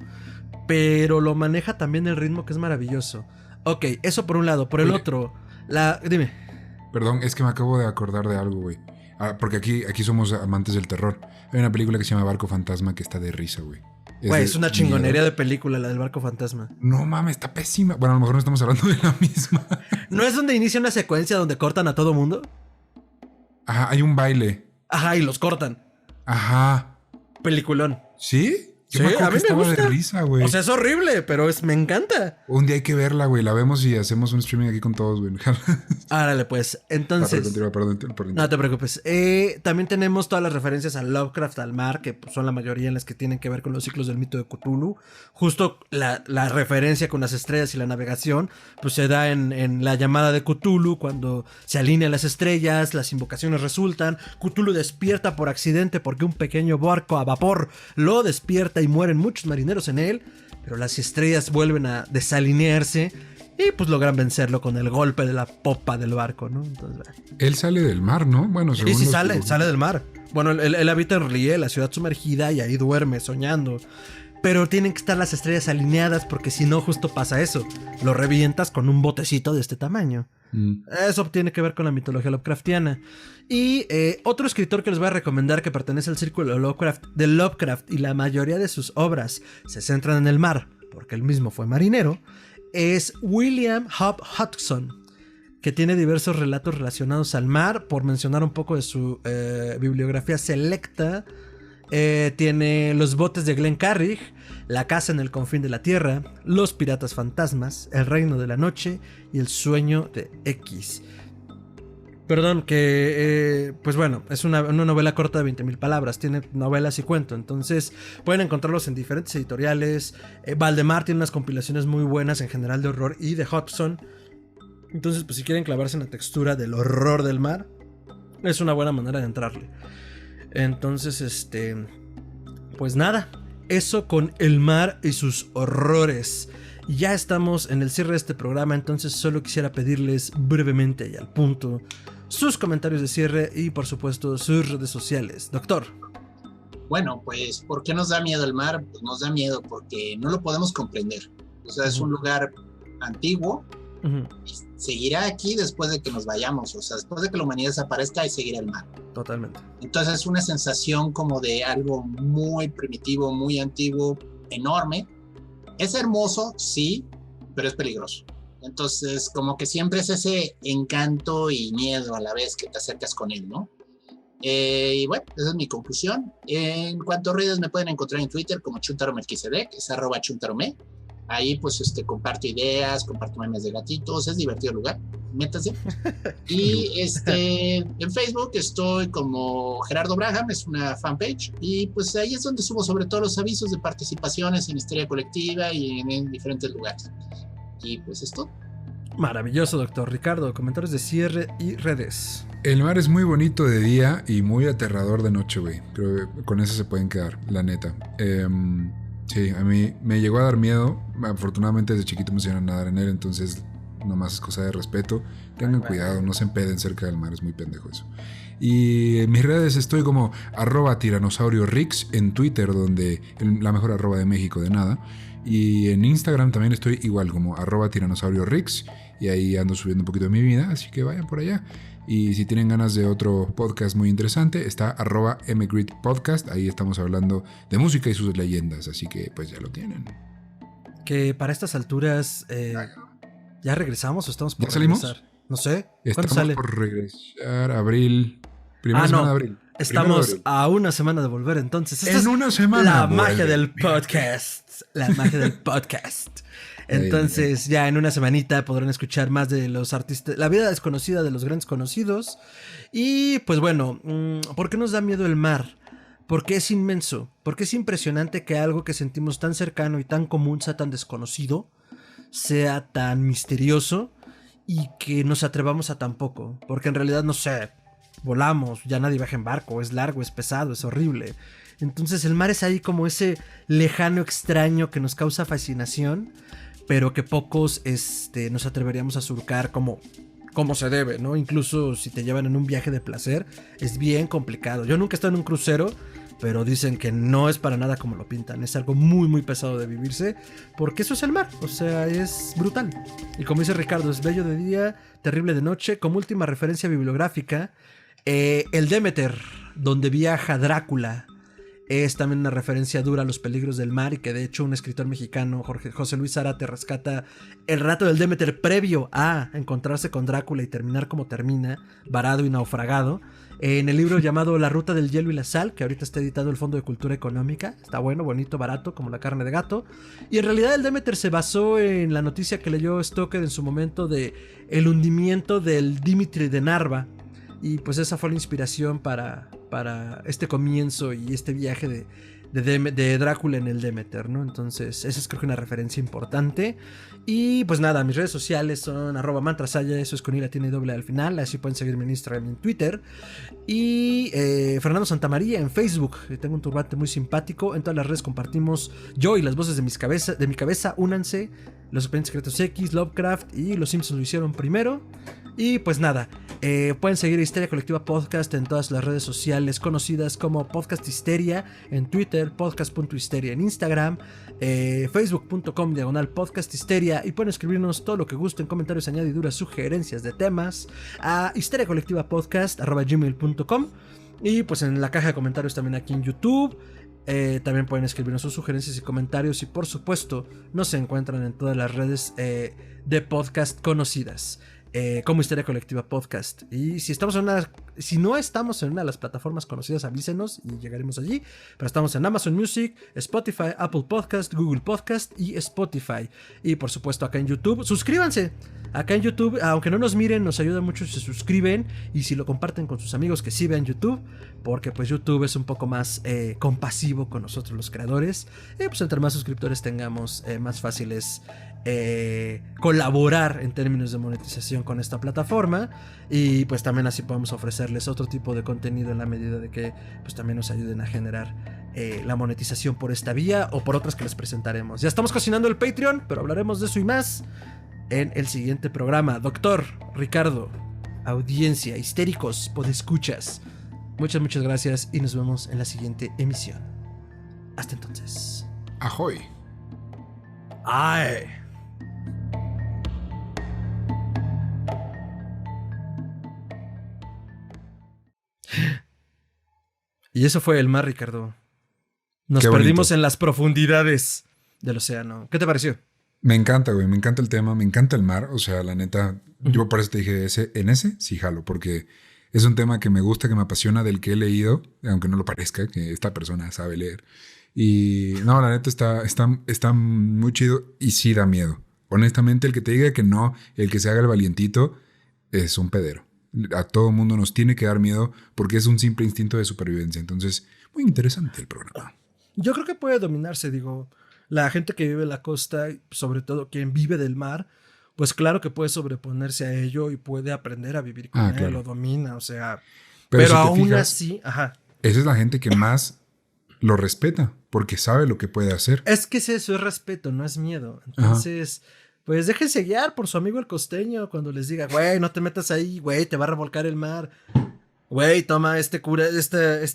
Pero lo maneja también el ritmo, que es maravilloso. Ok, eso por un lado. Por el Oye. otro, dime. Perdón, es que me acabo de acordar de algo, güey. porque aquí somos amantes del terror. Hay una película que se llama Barco Fantasma que está de risa, güey. Güey, es una chingonería de película la del barco fantasma. No mames, está pésima. Bueno, a lo mejor no estamos hablando de la misma. ¿No es donde inicia una secuencia donde cortan a todo mundo? Ajá, hay un baile. Ajá, y los cortan. Ajá. Peliculón. ¿Sí? Yo Sí, me acuerdo a mí que me estaba gusta. de risa, güey. O sea, es horrible, pero me encanta. Un día hay que verla, güey. La vemos y hacemos un streaming aquí con todos, güey. Árale, pues. Entonces. Perdón. No te preocupes. También tenemos todas las referencias a Lovecraft, al mar, que pues, son la mayoría en las que tienen que ver con los ciclos del mito de Cthulhu. Justo la referencia con las estrellas y la navegación, pues se da en la llamada de Cthulhu, cuando se alinean las estrellas, las invocaciones resultan. Cthulhu despierta por accidente porque un pequeño barco a vapor lo despierta y mueren muchos marineros en él, pero las estrellas vuelven a desalinearse y pues logran vencerlo con el golpe de la popa del barco, ¿no? Entonces, él sale del mar, ¿no? Bueno, según sí, los sale dibujos. del mar. Bueno, él habita en Rie, la ciudad sumergida, y ahí duerme soñando. Pero tienen que estar las estrellas alineadas porque si no justo pasa eso. Lo revientas con un botecito de este tamaño. Eso tiene que ver con la mitología Lovecraftiana. Y otro escritor que les voy a recomendar que pertenece al círculo de Lovecraft y la mayoría de sus obras se centran en el mar, porque él mismo fue marinero, es William Hope Hodgson, que tiene diversos relatos relacionados al mar. Por mencionar un poco de su bibliografía selecta, tiene Los botes de Glencarrig, La casa en el confín de la tierra, Los piratas fantasmas, El reino de la noche y El sueño de X. Perdón, que pues bueno, es una novela corta de 20,000 palabras, tiene novelas y cuento, entonces pueden encontrarlos en diferentes editoriales. Valdemar tiene unas compilaciones muy buenas en general de horror y de Hodgson. Entonces, pues si quieren clavarse en la textura del horror del mar, es una buena manera de entrarle. Entonces, pues nada, eso con el mar y sus horrores. Ya estamos en el cierre de este programa, entonces solo quisiera pedirles brevemente y al punto sus comentarios de cierre y por supuesto sus redes sociales. Doctor. Bueno, pues ¿por qué nos da miedo el mar? Pues nos da miedo porque no lo podemos comprender. O sea, es un lugar antiguo. Y seguirá aquí después de que nos vayamos, o sea, después de que la humanidad desaparezca y seguirá el mar. Totalmente. Entonces es una sensación como de algo muy primitivo, muy antiguo, enorme. Es hermoso, sí, pero es peligroso. Entonces como que siempre es ese encanto y miedo a la vez que te acercas con él, ¿no? Y bueno, esa es mi conclusión. En cuanto a redes, me pueden encontrar en Twitter como ChuntaroMelquisedec, es @chuntarome. Ahí pues comparto ideas, comparto memes de gatitos, es divertido el lugar, métanse. Y en Facebook estoy como Gerardo Braham, es una fanpage, y pues ahí es donde subo sobre todo los avisos de participaciones en Histeria Colectiva y en diferentes lugares. Y pues es todo. Maravilloso, doctor Ricardo. Comentarios de cierre y redes. El mar es muy bonito de día y muy aterrador de noche, güey. Creo que con eso se pueden quedar, la neta. Sí, a mí me llegó a dar miedo. Afortunadamente desde chiquito me enseñaron a nadar en él, entonces nomás es cosa de respeto. Tengan cuidado, no se empeden cerca del mar, es muy pendejo eso. Y en mis redes estoy como @tiranosaurio_rix en Twitter, donde la mejor arroba de México de nada. Y en Instagram también estoy igual como @tiranosaurio_rix, y ahí ando subiendo un poquito de mi vida, así que vayan por allá. Y si tienen ganas de otro podcast muy interesante, está @mgridpodcast. Ahí estamos hablando de música y sus leyendas, así que pues ya lo tienen. Que para estas alturas ¿ya regresamos o estamos por ¿Ya salimos? regresar? No sé. ¿Cuándo Estamos sale? por regresar abril. Primera semana de abril. Estamos Primero de abril. a una semana de volver, entonces. Esta En es una semana la vuelve. magia del podcast. La magia del podcast. Entonces, ya en una semanita podrán escuchar más de los artistas, la vida desconocida de los grandes conocidos. Y pues bueno, ¿por qué nos da miedo el mar? Porque es inmenso, porque es impresionante que algo que sentimos tan cercano y tan común sea tan desconocido, sea tan misterioso y que nos atrevamos a tan poco. Porque en realidad, no sé, volamos, ya nadie viaja en barco, es largo, es pesado, es horrible. Entonces el mar es ahí como ese lejano extraño que nos causa fascinación, pero que pocos nos atreveríamos a surcar como se debe, ¿no? Incluso si te llevan en un viaje de placer, es bien complicado. Yo nunca he estado en un crucero, pero dicen que no es para nada como lo pintan. Es algo muy, muy pesado de vivirse, porque eso es el mar, o sea, es brutal. Y como dice Ricardo, es bello de día, terrible de noche. Como última referencia bibliográfica, El Demeter, donde viaja Drácula, es también una referencia dura a los peligros del mar y que de hecho un escritor mexicano, José Luis Zárate, rescata el relato del Demeter previo a encontrarse con Drácula y terminar como termina, varado y naufragado, en el libro llamado La Ruta del Hielo y la Sal, que ahorita está editado el Fondo de Cultura Económica. Está bueno, bonito, barato, como la carne de gato. Y en realidad el Demeter se basó en la noticia que leyó Stoker en su momento de el hundimiento del Dimitri de Narva. Y pues esa fue la inspiración para este comienzo y este viaje de Drácula en el Demeter, ¿no? Entonces, esa es creo que una referencia importante. Y pues nada, mis redes sociales son @mantrasaya, eso es con I latina y doble al final. Así pueden seguirme en Instagram y en Twitter. Y Fernando Santamaría en Facebook. Tengo un turbante muy simpático. En todas las redes compartimos yo y las voces de mi cabeza. Únanse. Los Expedientes Secretos X, Lovecraft y Los Simpsons lo hicieron primero. Y pues nada, pueden seguir Histeria Colectiva Podcast en todas las redes sociales conocidas como Podcast Histeria en Twitter, podcast.histeria en Instagram, facebook.com/Podcast Histeria, y pueden escribirnos todo lo que gusten, comentarios, añadiduras, sugerencias de temas a histeriacolectivapodcast@gmail.com. Y pues en la caja de comentarios también aquí en YouTube. También pueden escribirnos sus sugerencias y comentarios, y por supuesto nos encuentran en todas las redes de podcast conocidas como Histeria Colectiva Podcast. Y si no estamos en una de las plataformas conocidas, avísenos y llegaremos allí. Pero estamos en Amazon Music, Spotify, Apple Podcast, Google Podcast y Spotify. Y por supuesto acá en YouTube. Suscríbanse. Acá en YouTube, aunque no nos miren, nos ayuda mucho si se suscriben y si lo comparten con sus amigos que sí vean YouTube, porque pues YouTube es un poco más compasivo con nosotros los creadores. Y pues entre más suscriptores tengamos, más fácil es colaborar en términos de monetización con esta plataforma. Y pues también así podemos ofrecerles otro tipo de contenido en la medida de que pues también nos ayuden a generar la monetización por esta vía o por otras que les presentaremos. Ya estamos cocinando el Patreon, pero hablaremos de eso y más en el siguiente programa. Doctor, Ricardo, audiencia, histéricos, podescuchas, muchas gracias y nos vemos en la siguiente emisión. Hasta entonces. Ahoy. Ay. Y eso fue el mar, Ricardo. Nos perdimos en las profundidades del océano. ¿Qué te pareció? Me encanta, güey. Me encanta el tema. Me encanta el mar. O sea, la neta, yo por eso te dije en ese sí jalo, porque es un tema que me gusta, que me apasiona, del que he leído, aunque no lo parezca, que esta persona sabe leer. Y no, la neta está muy chido y sí da miedo. Honestamente, el que te diga que no, el que se haga el valientito, es un pedero. A todo mundo nos tiene que dar miedo porque es un simple instinto de supervivencia. Entonces, muy interesante el programa. Yo creo que puede dominarse, digo. La gente que vive en la costa, sobre todo quien vive del mar, pues claro que puede sobreponerse a ello y puede aprender a vivir con él, claro. Lo domina, o sea. Pero si aún fijas, así, ajá. Esa es la gente que más lo respeta, porque sabe lo que puede hacer. Es que eso es respeto, no es miedo. Entonces, pues déjense guiar por su amigo el costeño cuando les diga, güey, no te metas ahí, güey, te va a revolcar el mar. Güey, toma esta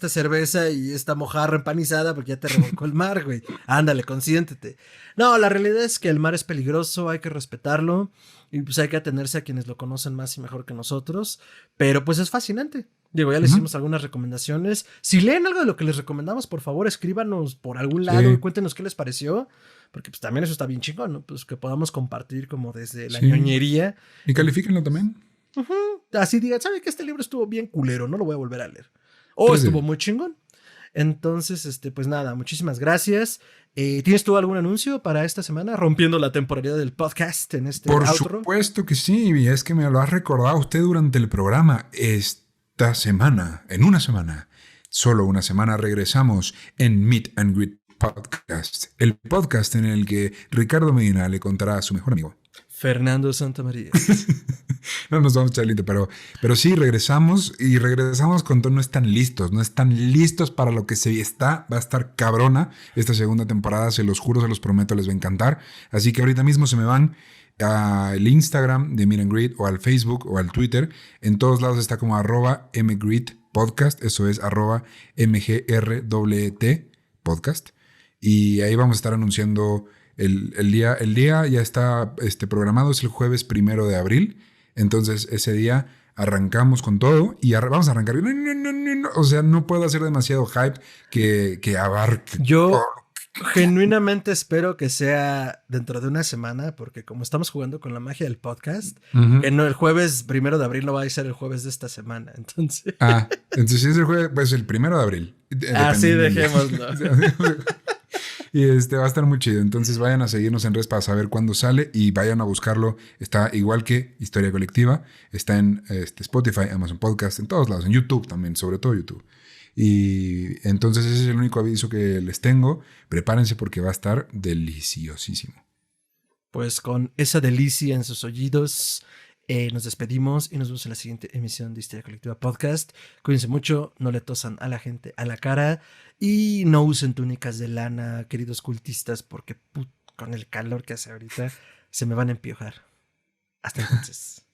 cerveza y esta mojarra empanizada porque ya te revolcó el mar, güey. Ándale, consiéntete. No, la realidad es que el mar es peligroso, hay que respetarlo y pues hay que atenerse a quienes lo conocen más y mejor que nosotros. Pero pues es fascinante. Digo, ya les hicimos algunas recomendaciones. Si leen algo de lo que les recomendamos, por favor, escríbanos por algún lado y cuéntenos qué les pareció. Porque pues también eso está bien chingón, ¿no? Pues que podamos compartir como desde la ñoñería. Y califíquenlo también. Así digan, ¿sabe que este libro estuvo bien culero? No lo voy a volver a leer. O estuvo muy chingón. Entonces, pues nada, muchísimas gracias. ¿Tienes tú algún anuncio para esta semana? Rompiendo la temporalidad del podcast en este outro. Por supuesto que sí, y es que me lo ha recordado usted durante el programa. Esta semana, en una semana, solo una semana, regresamos en Meet and Greet Podcast. El podcast en el que Ricardo Medina le contará a su mejor amigo Fernando Santamaría. No nos vamos a echar lindo, pero sí, regresamos con todo. No están listos para lo que va a estar cabrona esta segunda temporada, se los juro, se los prometo, les va a encantar. Así que ahorita mismo se me van al Instagram de Meet and Greet o al Facebook o al Twitter. En todos lados está como @mgreetpodcast, eso es @mgreet podcast. Y ahí vamos a estar anunciando el día. El día ya está programado, es el jueves 1 de abril. Entonces ese día arrancamos con todo y vamos a arrancar. No. O sea, no puedo hacer demasiado hype que abarque. Yo genuinamente espero que sea dentro de una semana, porque como estamos jugando con la magia del podcast, que no, el jueves 1 de abril no va a ser el jueves de esta semana, entonces. Entonces si es el jueves, pues el 1 de abril. Así dejémoslo. Y va a estar muy chido. Entonces vayan a seguirnos en redes para saber cuándo sale y vayan a buscarlo. Está igual que Historia Colectiva. Está en Spotify, Amazon Podcast, en todos lados. En YouTube también, sobre todo YouTube. Y entonces ese es el único aviso que les tengo. Prepárense porque va a estar deliciosísimo. Pues con esa delicia en sus oídos, nos despedimos y nos vemos en la siguiente emisión de Historia Colectiva Podcast. Cuídense mucho, no le tosan a la gente a la cara y no usen túnicas de lana, queridos cultistas, porque con el calor que hace ahorita se me van a empiojar. Hasta entonces.